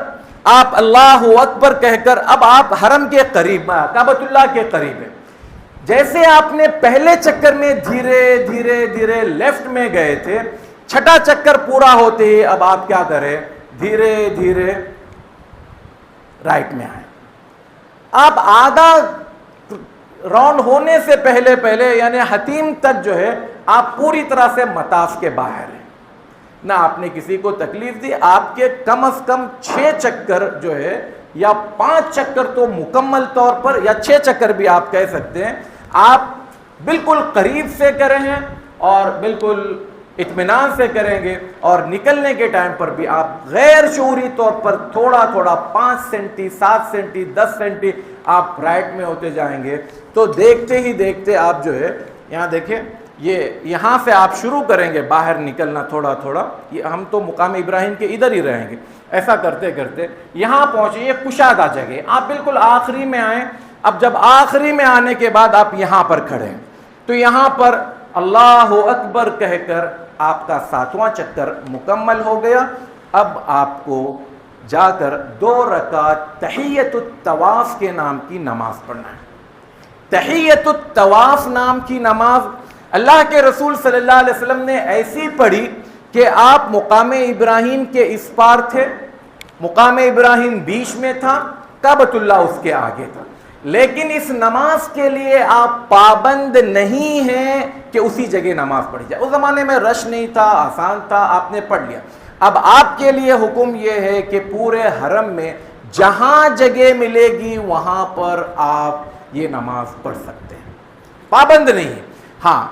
آپ اللہ اکبر کہہ کر اب آپ حرم کے قریب, کعبۃ اللہ کے قریب ہیں. جیسے آپ نے پہلے چکر میں دھیرے دھیرے دھیرے لیفٹ میں گئے تھے, چھٹا چکر پورا ہوتے ہی اب آپ کیا کریں, دھیرے دھیرے رائٹ میں آئیں. آپ آدھا راؤنڈ ہونے سے پہلے یعنی حتیم تک جو ہے آپ پوری طرح سے مطاف کے باہر ہیں. نہ آپ نے کسی کو تکلیف دی. آپ کے کم از کم 6 چکر جو ہے یا 5 چکر تو مکمل طور پر, یا 6 چکر بھی آپ کہہ سکتے ہیں, آپ بالکل قریب سے کریں ہیں اور بالکل اطمینان سے کریں گے. اور نکلنے کے ٹائم پر بھی آپ غیر شعوری طور پر تھوڑا تھوڑا 5 سینٹی 7 سینٹی 10 سینٹی آپ رائٹ میں ہوتے جائیں گے. تو دیکھتے ہی دیکھتے آپ جو ہے, یہاں دیکھیں, یہ یہاں سے آپ شروع کریں گے باہر نکلنا تھوڑا تھوڑا. یہ ہم تو مقام ابراہیم کے ادھر ہی رہیں گے. ایسا کرتے کرتے یہاں پہنچے, یہ کشادہ جگہ, آپ بالکل آخری میں آئیں. اب جب آخری میں آنے کے بعد آپ یہاں پر کھڑے ہیں تو یہاں پر اللہ اکبر کہہ کر آپ کا 7واں چکر مکمل ہو گیا. اب آپ کو جا کر 2 رکعت تحیت الطواف کے نام کی نماز پڑھنا ہے. تحیت الطواف نام کی نماز اللہ کے رسول صلی اللہ علیہ وسلم نے ایسی پڑھی کہ آپ مقام ابراہیم کے اس پار تھے, مقام ابراہیم بیچ میں تھا, کعبۃ اللہ اس کے آگے تھا. لیکن اس نماز کے لیے آپ پابند نہیں ہیں کہ اسی جگہ نماز پڑھی جائے. اس زمانے میں رش نہیں تھا, آسان تھا, آپ نے پڑھ لیا. اب آپ کے لیے حکم یہ ہے کہ پورے حرم میں جہاں جگہ ملے گی وہاں پر آپ یہ نماز پڑھ سکتے ہیں, پابند نہیں. ہاں,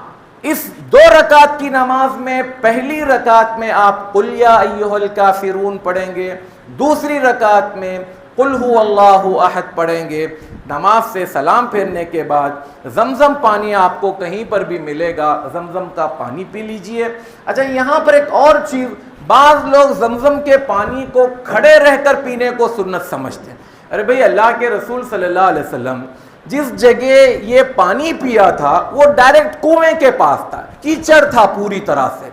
اس 2 رکعت کی نماز میں پہلی رکعت میں آپ قل یا ایھا الکافرون پڑھیں گے, دوسری رکعت میں قل هو اللہ احد پڑھیں گے. نماز سے سلام پھیرنے کے بعد زمزم پانی آپ کو کہیں پر بھی ملے گا, زمزم کا پانی پی لیجئے. اچھا, یہاں پر ایک اور چیز, بعض لوگ زمزم کے پانی کو کھڑے رہ کر پینے کو سنت سمجھتے ہیں. ارے بھئی, اللہ کے رسول صلی اللہ علیہ وسلم جس جگہ یہ پانی پیا تھا وہ ڈائریکٹ کنویں کے پاس تھا, کیچڑ تھا پوری طرح سے.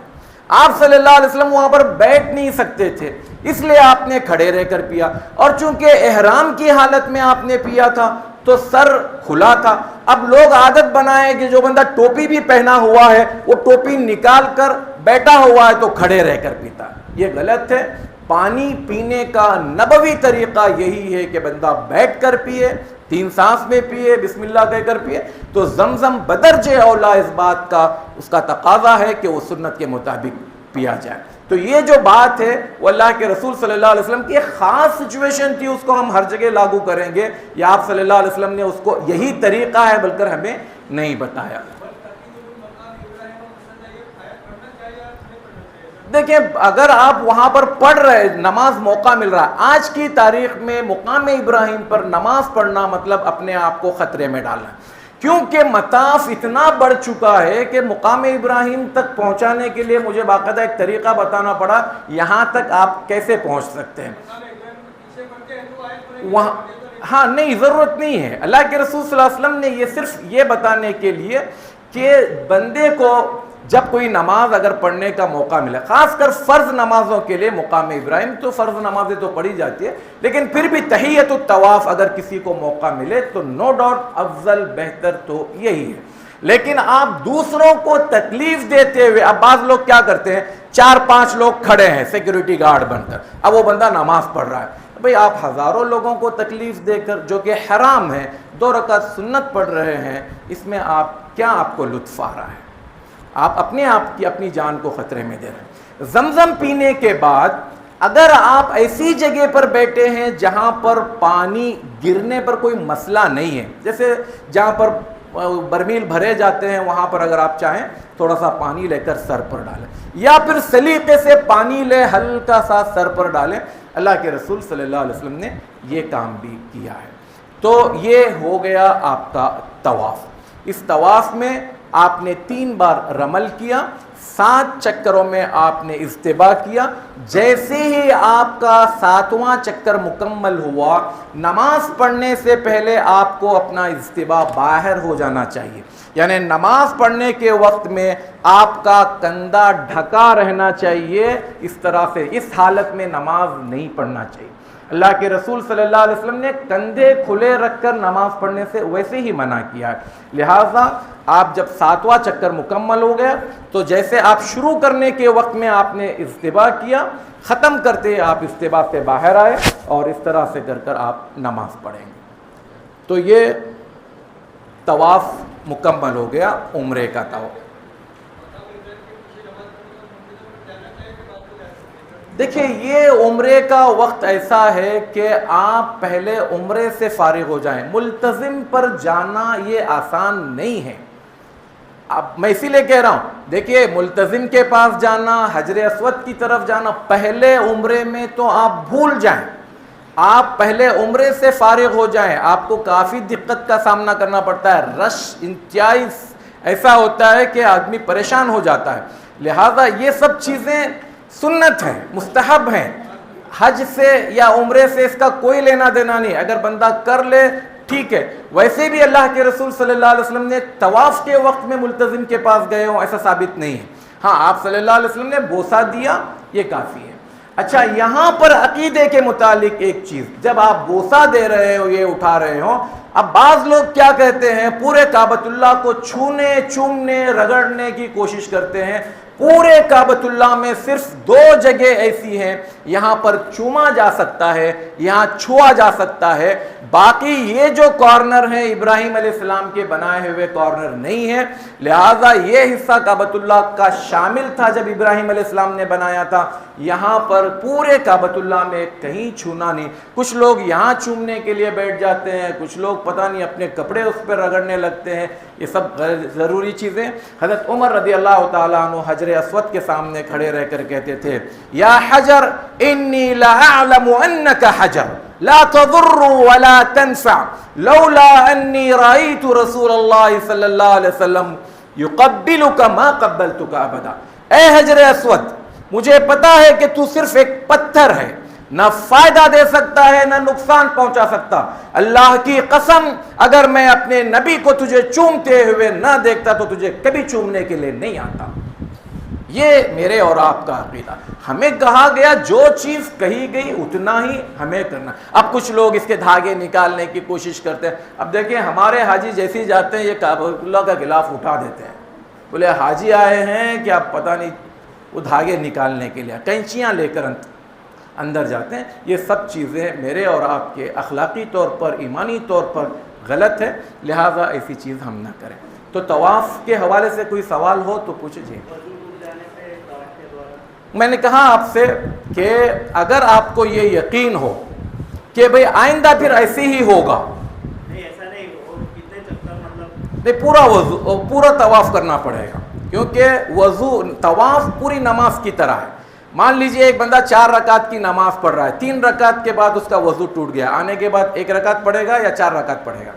آپ صلی اللہ علیہ وسلم وہاں پر بیٹھ نہیں سکتے تھے, اس لیے آپ نے کھڑے رہ کر پیا. اور چونکہ احرام کی حالت میں آپ نے پیا تھا تو سر کھلا تھا. اب لوگ عادت بنائے کہ جو بندہ ٹوپی بھی پہنا ہوا ہے وہ ٹوپی نکال کر بیٹھا ہوا ہے تو کھڑے رہ کر پیتا. یہ غلط ہے. پانی پینے کا نبوی طریقہ یہی ہے کہ بندہ بیٹھ کر پیے, 3 سانس میں پیے, بسم اللہ کہہ کر پیے. تو زمزم بدرجہ اولا اس بات کا, اس کا تقاضا ہے کہ وہ سنت کے مطابق پیا جائے. تو یہ جو بات ہے وہ اللہ کے رسول صلی اللہ علیہ وسلم کی ایک خاص سچویشن تھی, اس کو ہم ہر جگہ لاگو کریں گے, یا آپ صلی اللہ علیہ وسلم نے اس کو یہی طریقہ ہے بول کر ہمیں نہیں بتایا. دیکھیں, اگر آپ وہاں پر پڑھ رہے, نماز موقع مل رہا ہے, آج کی تاریخ میں مقام ابراہیم پر نماز پڑھنا مطلب اپنے آپ کو خطرے میں ڈالنا, کیونکہ مطاف اتنا بڑھ چکا ہے کہ مقام ابراہیم تک پہنچانے کے لیے مجھے باقاعدہ ایک طریقہ بتانا پڑا, یہاں تک آپ کیسے پہنچ سکتے ہیں. وہاں ہاں نہیں, ضرورت نہیں ہے. اللہ کے رسول صلی اللہ علیہ وسلم نے یہ صرف یہ بتانے کے لیے کہ بندے کو جب کوئی نماز اگر پڑھنے کا موقع ملے, خاص کر فرض نمازوں کے لیے مقام ابراہیم, تو فرض نمازیں تو پڑھی جاتی ہے, لیکن پھر بھی تحیت الطواف اگر کسی کو موقع ملے تو نو ڈاؤٹ افضل بہتر تو یہی ہے. لیکن آپ دوسروں کو تکلیف دیتے ہوئے، اب بعض لوگ کیا کرتے ہیں، 4-5 لوگ کھڑے ہیں سیکیورٹی گارڈ بن کر، اب وہ بندہ نماز پڑھ رہا ہے، بھئی آپ ہزاروں لوگوں کو تکلیف دے کر، جو کہ حرام ہے، 2 رکعت سنت پڑھ رہے ہیں، اس میں آپ کو لطف آ رہا ہے؟ آپ اپنی جان کو خطرے میں دے رہے ہیں۔ زمزم پینے کے بعد اگر آپ ایسی جگہ پر بیٹھے ہیں جہاں پر پانی گرنے پر کوئی مسئلہ نہیں ہے، جیسے جہاں پر برمیل بھرے جاتے ہیں، وہاں پر اگر آپ چاہیں تھوڑا سا پانی لے کر سر پر ڈالیں، یا پھر سلیقے سے پانی لے ہلکا سا سر پر ڈالیں، اللہ کے رسول صلی اللہ علیہ وسلم نے یہ کام بھی کیا ہے۔ تو یہ ہو گیا آپ کا طواف۔ اس طواف میں آپ نے 3 بار رمل کیا، 7 چکروں میں آپ نے اجتباء کیا۔ جیسے ہی آپ کا 7واں چکر مکمل ہوا، نماز پڑھنے سے پہلے آپ کو اپنا اجتباء باہر ہو جانا چاہیے، یعنی نماز پڑھنے کے وقت میں آپ کا کندھا ڈھکا رہنا چاہیے، اس طرح سے اس حالت میں نماز نہیں پڑھنا چاہیے۔ اللہ کے رسول صلی اللہ علیہ وسلم نے کندھے کھلے رکھ کر نماز پڑھنے سے ویسے ہی منع کیا ہے۔ لہٰذا آپ جب 7واں چکر مکمل ہو گیا تو جیسے آپ شروع کرنے کے وقت میں آپ نے اجتباء کیا، ختم کرتے آپ اجتباء سے باہر آئے، اور اس طرح سے کر آپ نماز پڑھیں گے۔ تو یہ طواف مکمل ہو گیا، عمرے کا طواف۔ دیکھیں، یہ عمرے کا وقت ایسا ہے کہ آپ پہلے عمرے سے فارغ ہو جائیں۔ ملتزم پر جانا یہ آسان نہیں ہے۔ اب میں اسی لیے کہہ رہا ہوں، دیکھیے ملتزم کے پاس جانا، حجر اسود کی طرف جانا، پہلے عمرے میں تو آپ بھول جائیں، آپ پہلے عمرے سے فارغ ہو جائیں۔ آپ کو کافی دقت کا سامنا کرنا پڑتا ہے، رش انتہائی ایسا ہوتا ہے کہ آدمی پریشان ہو جاتا ہے۔ لہٰذا یہ سب چیزیں سنت ہیں، مستحب ہیں۔ حج سے یا عمرے سے اس کا کوئی لینا دینا نہیں، اگر بندہ کر لے ٹھیک ہے۔ ویسے بھی اللہ کے رسول صلی اللہ علیہ وسلم نے طواف کے وقت میں ملتزم کے پاس گئے ہوں ایسا ثابت نہیں ہے۔ ہاں، آپ صلی اللہ علیہ وسلم نے بوسہ دیا، یہ کافی ہے۔ اچھا، یہاں پر عقیدے کے متعلق ایک چیز، جب آپ بوسہ دے رہے ہو، یہ اٹھا رہے ہو، اب بعض لوگ کیا کہتے ہیں، پورے کعبۃ اللہ کو چھونے، چومنے، رگڑنے کی کوشش کرتے ہیں۔ پورے کعبۃ اللہ میں صرف 2 جگہ ایسی ہیں یہاں پر چوما جا سکتا ہے، یہاں چھوا جا سکتا ہے، باقی یہ جو کارنر ہیں ابراہیم علیہ السلام کے بنائے ہوئے کارنر نہیں ہیں۔ لہٰذا یہ حصہ کعبۃ اللہ کا شامل تھا جب ابراہیم علیہ السلام نے بنایا تھا، یہاں پر پورے کعبۃ اللہ میں کہیں چھونا نہیں۔ کچھ لوگ یہاں چومنے کے لیے بیٹھ جاتے ہیں، کچھ لوگ پتہ نہیں اپنے کپڑے اس پہ رگڑنے لگتے ہیں، یہ سب غیر ضروری چیزیں۔ حضرت عمر رضی اللہ تعالیٰ عنہ حجر اسود کے سامنے کھڑے رہ کر کہتے تھے، یا حجر انی لا اعلم انک حجر لا تضر ولا تنفع لولا انی رأیت رسول اللہ صلی اللہ علیہ وسلم یقبلک ما قبلتک ابدا۔ اے حجر اسود، مجھے پتا ہے کہ تو صرف ایک پتھر ہے، نہ فائدہ دے سکتا ہے نہ نقصان پہنچا سکتا۔ اللہ کی قسم، اگر میں اپنے نبی کو تجھے چومتے ہوئے نہ دیکھتا تو تجھے کبھی چومنے کے لیے نہیں آتا۔ یہ میرے اور آپ کا عقیدہ۔ ہمیں کہا گیا جو چیز کہی گئی اتنا ہی ہمیں کرنا۔ اب کچھ لوگ اس کے دھاگے نکالنے کی کوشش کرتے ہیں۔ اب دیکھیں، ہمارے حاجی جیسے جاتے ہیں یہ کعبۃ اللہ کا غلاف اٹھا دیتے ہیں، بولے حاجی آئے ہیں کہ آپ پتہ نہیں وہ دھاگے نکالنے کے لیے کینچیاں لے کر اندر جاتے ہیں۔ یہ سب چیزیں میرے اور آپ کے اخلاقی طور پر، ایمانی طور پر غلط ہے، لہٰذا ایسی چیز ہم نہ کریں۔ تو طواف کے حوالے سے کوئی سوال ہو تو پوچھیے۔ میں نے کہا آپ سے کہ اگر آپ کو یہ یقین ہو کہ بھئی آئندہ پھر ایسے ہی ہوگا، نہیں پورا وضو، پورا طواف کرنا پڑے گا، کیونکہ وضو طواف پوری نماز کی طرح ہے۔ مان لیجئے ایک بندہ 4 رکعت کی نماز پڑھ رہا ہے، 3 رکعت کے بعد اس کا وضو ٹوٹ گیا، آنے کے بعد 1 رکعت پڑھے گا یا 4 رکعت پڑھے گا؟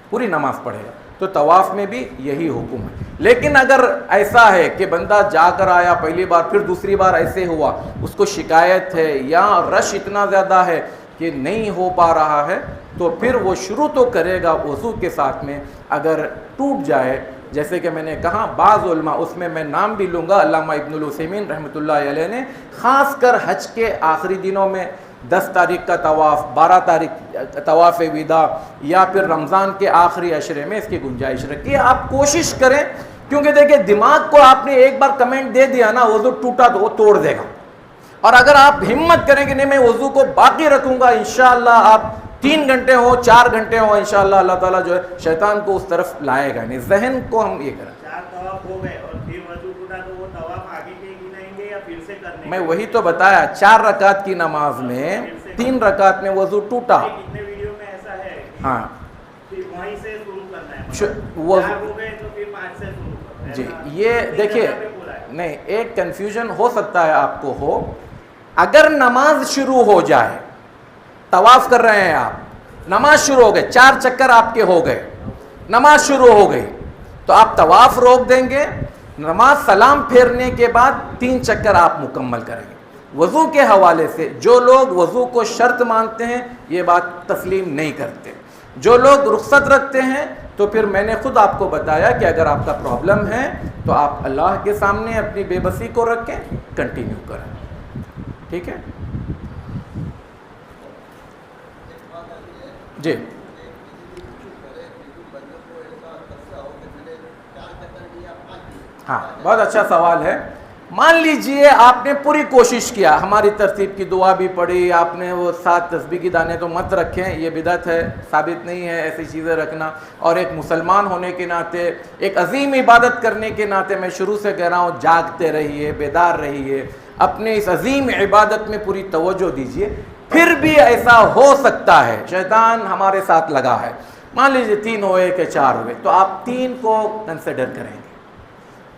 پوری نماز پڑھے گا۔ تو طواف میں بھی یہی حکم ہے۔ لیکن اگر ایسا ہے کہ بندہ جا کر آیا پہلی بار، پھر دوسری بار ایسے ہوا، اس کو شکایت ہے یا رش اتنا زیادہ ہے کہ نہیں ہو پا رہا ہے، تو پھر وہ شروع تو کرے گا وضو کے ساتھ میں۔ اگر ٹوٹ جائے، جیسے کہ میں نے کہا بعض علماء، اس میں نام بھی لوں گا، علامہ ابن العثیمین رحمۃ اللہ علیہ نے خاص کر حج کے آخری دنوں میں 10 تاریخ کا طواف، 12 تاریخ طواف ودا، یا پھر رمضان کے آخری عشرے میں اس کی گنجائش رکھیے. آپ کوشش کریں، کیونکہ دیکھیں دماغ کو آپ نے ایک بار کمنٹ دے دیا نا وضو ٹوٹا تو وہ توڑ دے گا. اور اگر آپ ہمت کریں کہ نہیں میں وضو کو باقی رکھوں گا، انشاءاللہ آپ 3 گھنٹے ہو 4 گھنٹے ہو، انشاءاللہ اللہ تعالیٰ جو ہے شیطان کو اس طرف لائے گا نہیں. ذہن کو ہم یہ کریں. 4 طواف ہو گئے اور پھر وضو ٹوٹا تو وہ طواف آگے کے گنائیں گے یا پھر سے کرنے؟ میں وہی تو بتایا، 4 رکعت کی نماز میں 3 رکعت میں وضو ٹوٹا. کتنے ویڈیو میں ایسا ہے ہاں پھر وہیں سے شروع کرنا ہے، وہ 4 ہو گئے تو پھر 5 سے شروع کرنا ہے. جی یہ دیکھیے نہیں، ایک کنفیوژن ہو سکتا ہے آپ کو ہو. اگر نماز شروع ہو جائے، طواف کر رہے ہیں آپ، نماز شروع ہو گئے، 4 چکر آپ کے ہو گئے، نماز شروع ہو گئی، تو آپ طواف روک دیں گے. نماز سلام پھیرنے کے بعد 3 چکر آپ مکمل کریں گے. وضو کے حوالے سے جو لوگ وضو کو شرط مانتے ہیں یہ بات تسلیم نہیں کرتے. جو لوگ رخصت رکھتے ہیں تو پھر میں نے خود آپ کو بتایا کہ اگر آپ کا پرابلم ہے تو آپ اللہ کے سامنے اپنی بے بسی کو رکھیں، کنٹینیو کریں. ٹھیک ہے جی. ہاں بہت اچھا سوال ہے. مان لیجئے آپ نے پوری کوشش کیا، ہماری ترتیب کی دعا بھی پڑھی، آپ نے وہ 7 تسبیح کی دانے تو مت رکھیں، یہ بدعت ہے، ثابت نہیں ہے ایسی چیزیں رکھنا. اور ایک مسلمان ہونے کے ناطے، ایک عظیم عبادت کرنے کے ناطے میں شروع سے کہہ رہا ہوں جاگتے رہیے، بیدار رہیے، اپنے اس عظیم عبادت میں پوری توجہ دیجئے. پھر بھی ایسا ہو سکتا ہے شیطان ہمارے ساتھ لگا ہے، مان لیجئے 3 ہوئے کہ 4 ہوئے، تو آپ 3 کو کنسیڈر کریں گے.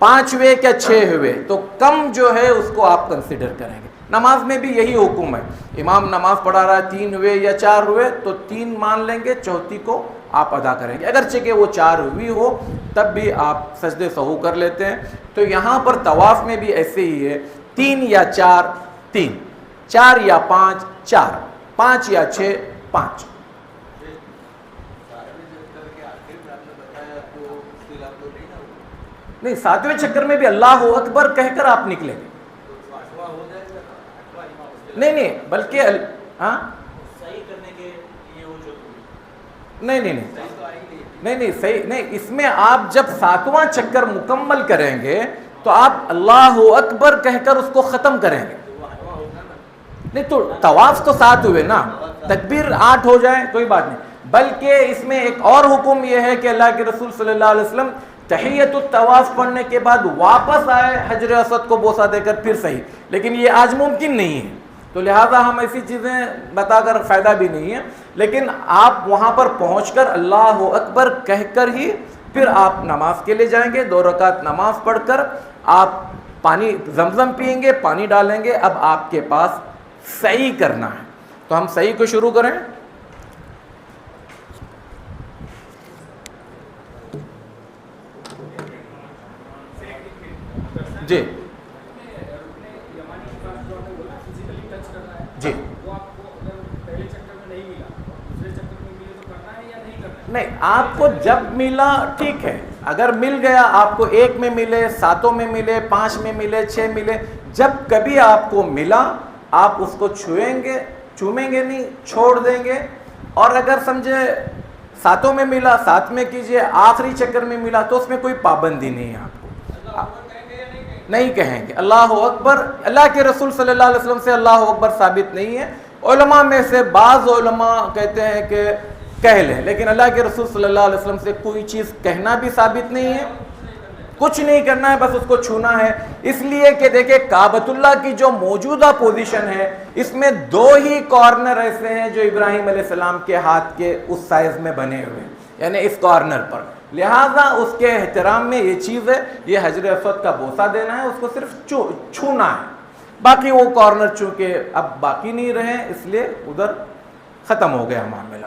5 ہوئے کیا 6 ہوئے تو کم جو ہے اس کو آپ کنسیڈر کریں گے. نماز میں بھی یہی حکم ہے. امام نماز پڑھا رہا ہے، 3 ہوئے یا 4 ہوئے تو 3 مان لیں گے، چوتھی کو آپ ادا کریں گے. اگرچہ کہ وہ 4 ہوئی ہو تب بھی آپ سجدے سہو کر لیتے ہیں. تو یہاں پر طواف میں بھی ایسے ہی ہے، 3 یا 4 3، 4 یا 5 4، 5 یا 6 5. نہیں 7ویں چکر میں بھی اللہ اکبر کہہ کر آپ نکلیں گے. نہیں بلکہ ہاں نہیں صحیح نہیں. اس میں آپ جب 7واں چکر مکمل کریں گے تو آپ اللہ اکبر کہہ کر اس کو ختم کریں گے. نہیں تو طواف تو 7 ہوئے نا، تکبیر 8 ہو جائے کوئی بات نہیں. بلکہ اس میں ایک اور حکم یہ ہے کہ اللہ کے رسول صلی اللہ علیہ وسلم تحیت الطواف پڑھنے کے بعد واپس آئے حجر اسود کو بوسہ دے کر پھر صحیح، لیکن یہ آج ممکن نہیں ہے. تو لہٰذا ہم ایسی چیزیں بتا کر فائدہ بھی نہیں ہے. لیکن آپ وہاں پر پہنچ کر اللہ اکبر کہہ کر ہی پھر آپ نماز کے لیے جائیں گے. 2 رکعت نماز پڑھ کر آپ پانی زمزم پئیں گے، پانی ڈالیں گے. اب آپ کے پاس صحیح کرنا ہے، تو ہم صحیح کو شروع کریں. جی جی نہیں، آپ کو جب ملا ٹھیک ہے، اگر مل گیا آپ کو 1 میں ملے، 7 میں ملے، 5 میں ملے، 6 ملے، جب کبھی آپ کو ملا آپ اس کو چھوئیں گے نہیں، چھوڑ دیں گے. اور اگر سمجھے 7 میں ملا 7 میں کیجئے، آخری چکر میں ملا تو اس میں کوئی پابندی نہیں ہے. آپ کو نہیں کہیں گے اللہ اکبر. اللہ کے رسول صلی اللہ علیہ وسلم سے اللہ اکبر ثابت نہیں ہے. علماء میں سے بعض علماء کہتے ہیں کہ کہہ لیں، لیکن اللہ کے رسول صلی اللہ علیہ وسلم سے کوئی چیز کہنا بھی ثابت نہیں ہے، کچھ نہیں کرنا ہے، بس اس کو چھونا ہے. اس لیے کہ دیکھیں کعبۃ اللہ کی جو موجودہ پوزیشن ہے اس میں 2 ہی کارنر ایسے ہیں جو ابراہیم علیہ السلام کے ہاتھ کے اس سائز میں بنے ہوئے ہیں، یعنی اس کارنر پر. لہٰذا اس کے احترام میں یہ چیز ہے، یہ حجر اسود کا بوسہ دینا ہے، اس کو صرف چھونا ہے. باقی وہ کارنر چونکہ اب باقی نہیں رہے اس لیے ادھر ختم ہو گیا معاملہ.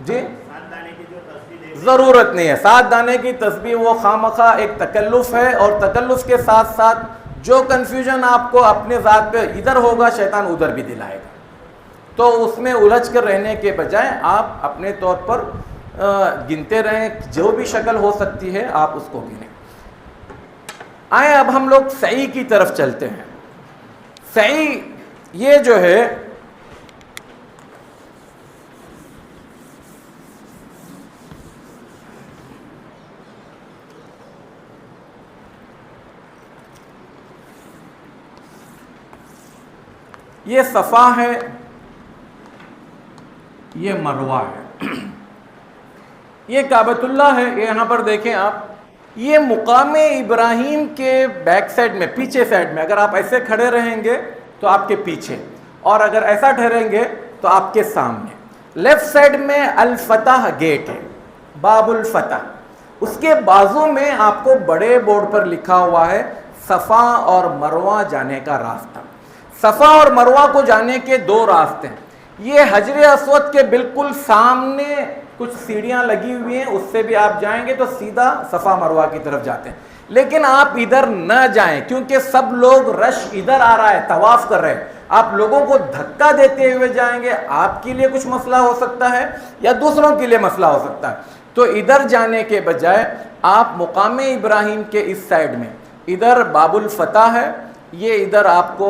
جی ضرورت نہیں ہے 7 دانے کی تسبیح، وہ خامخواہ ایک تکلف ہے. اور تکلف کے ساتھ ساتھ جو کنفیوژن آپ کو اپنے ذات پہ ادھر ہوگا شیطان ادھر بھی دلائے گا. تو اس میں الجھ کر رہنے کے بجائے آپ اپنے طور پر گنتے رہیں، جو بھی شکل ہو سکتی ہے آپ اس کو گنیں. آئیں اب ہم لوگ سعی کی طرف چلتے ہیں. سعی یہ جو ہے یہ صفا ہے، یہ مروہ ہے، یہ کعبۃ اللہ ہے. یہ یہاں پر دیکھیں آپ، یہ مقام ابراہیم کے بیک سائڈ میں، پیچھے سائڈ میں، اگر آپ ایسے کھڑے رہیں گے تو آپ کے پیچھے، اور اگر ایسا ٹھہریں گے تو آپ کے سامنے. لیفٹ سائڈ میں الفتح گیٹ ہے، باب الفتح. اس کے بازو میں آپ کو بڑے بورڈ پر لکھا ہوا ہے صفا اور مروہ جانے کا راستہ. صفا اور مروہ کو جانے کے دو راستے ہیں. یہ حجر اسود کے بالکل سامنے کچھ سیڑھیاں لگی ہوئی ہیں، اس سے بھی آپ جائیں گے تو سیدھا صفا مروہ کی طرف جاتے ہیں. لیکن آپ ادھر نہ جائیں کیونکہ سب لوگ رش ادھر آ رہا ہے، طواف کر رہے ہیں. آپ لوگوں کو دھکا دیتے ہوئے جائیں گے، آپ کے لیے کچھ مسئلہ ہو سکتا ہے یا دوسروں کے لیے مسئلہ ہو سکتا ہے. تو ادھر جانے کے بجائے آپ مقام ابراہیم کے اس سائڈ میں، ادھر باب الفتح ہے، یہ ادھر آپ کو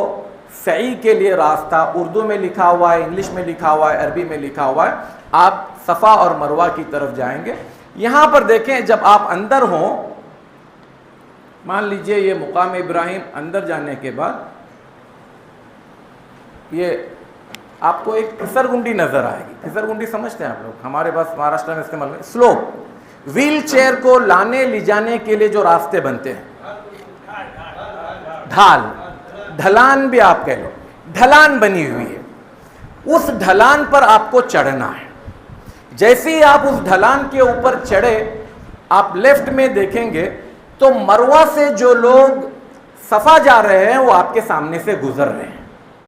سعی کے لیے راستہ اردو میں لکھا ہوا ہے، انگلش میں لکھا ہوا ہے، عربی میں لکھا ہوا ہے. آپ صفا اور مروہ کی طرف جائیں گے. یہاں پر دیکھیں جب آپ اندر ہوں، مان لیجئے یہ مقام ابراہیم، اندر جانے کے بعد یہ آپ کو ایک پھسر گنڈی نظر آئے گی. پھسر گنڈی سمجھتے ہیں آپ لوگ؟ ہمارے پاس مہاراشٹر میں استعمال ہے. سلوپ، ویل چیئر کو لانے لے جانے کے لیے جو راستے بنتے ہیں، ڈھال، ڈھلان بھی آپ کہہ لو، ڈھلان بنی ہوئی ہے. اس ڈھلان پر آپ کو چڑھنا ہے. جیسے ہی آپ اس ڈھلان کے اوپر چڑھے، آپ لیفٹ میں دیکھیں گے تو مروہ سے جو لوگ صفا جا رہے ہیں وہ آپ کے سامنے سے گزر رہے ہیں.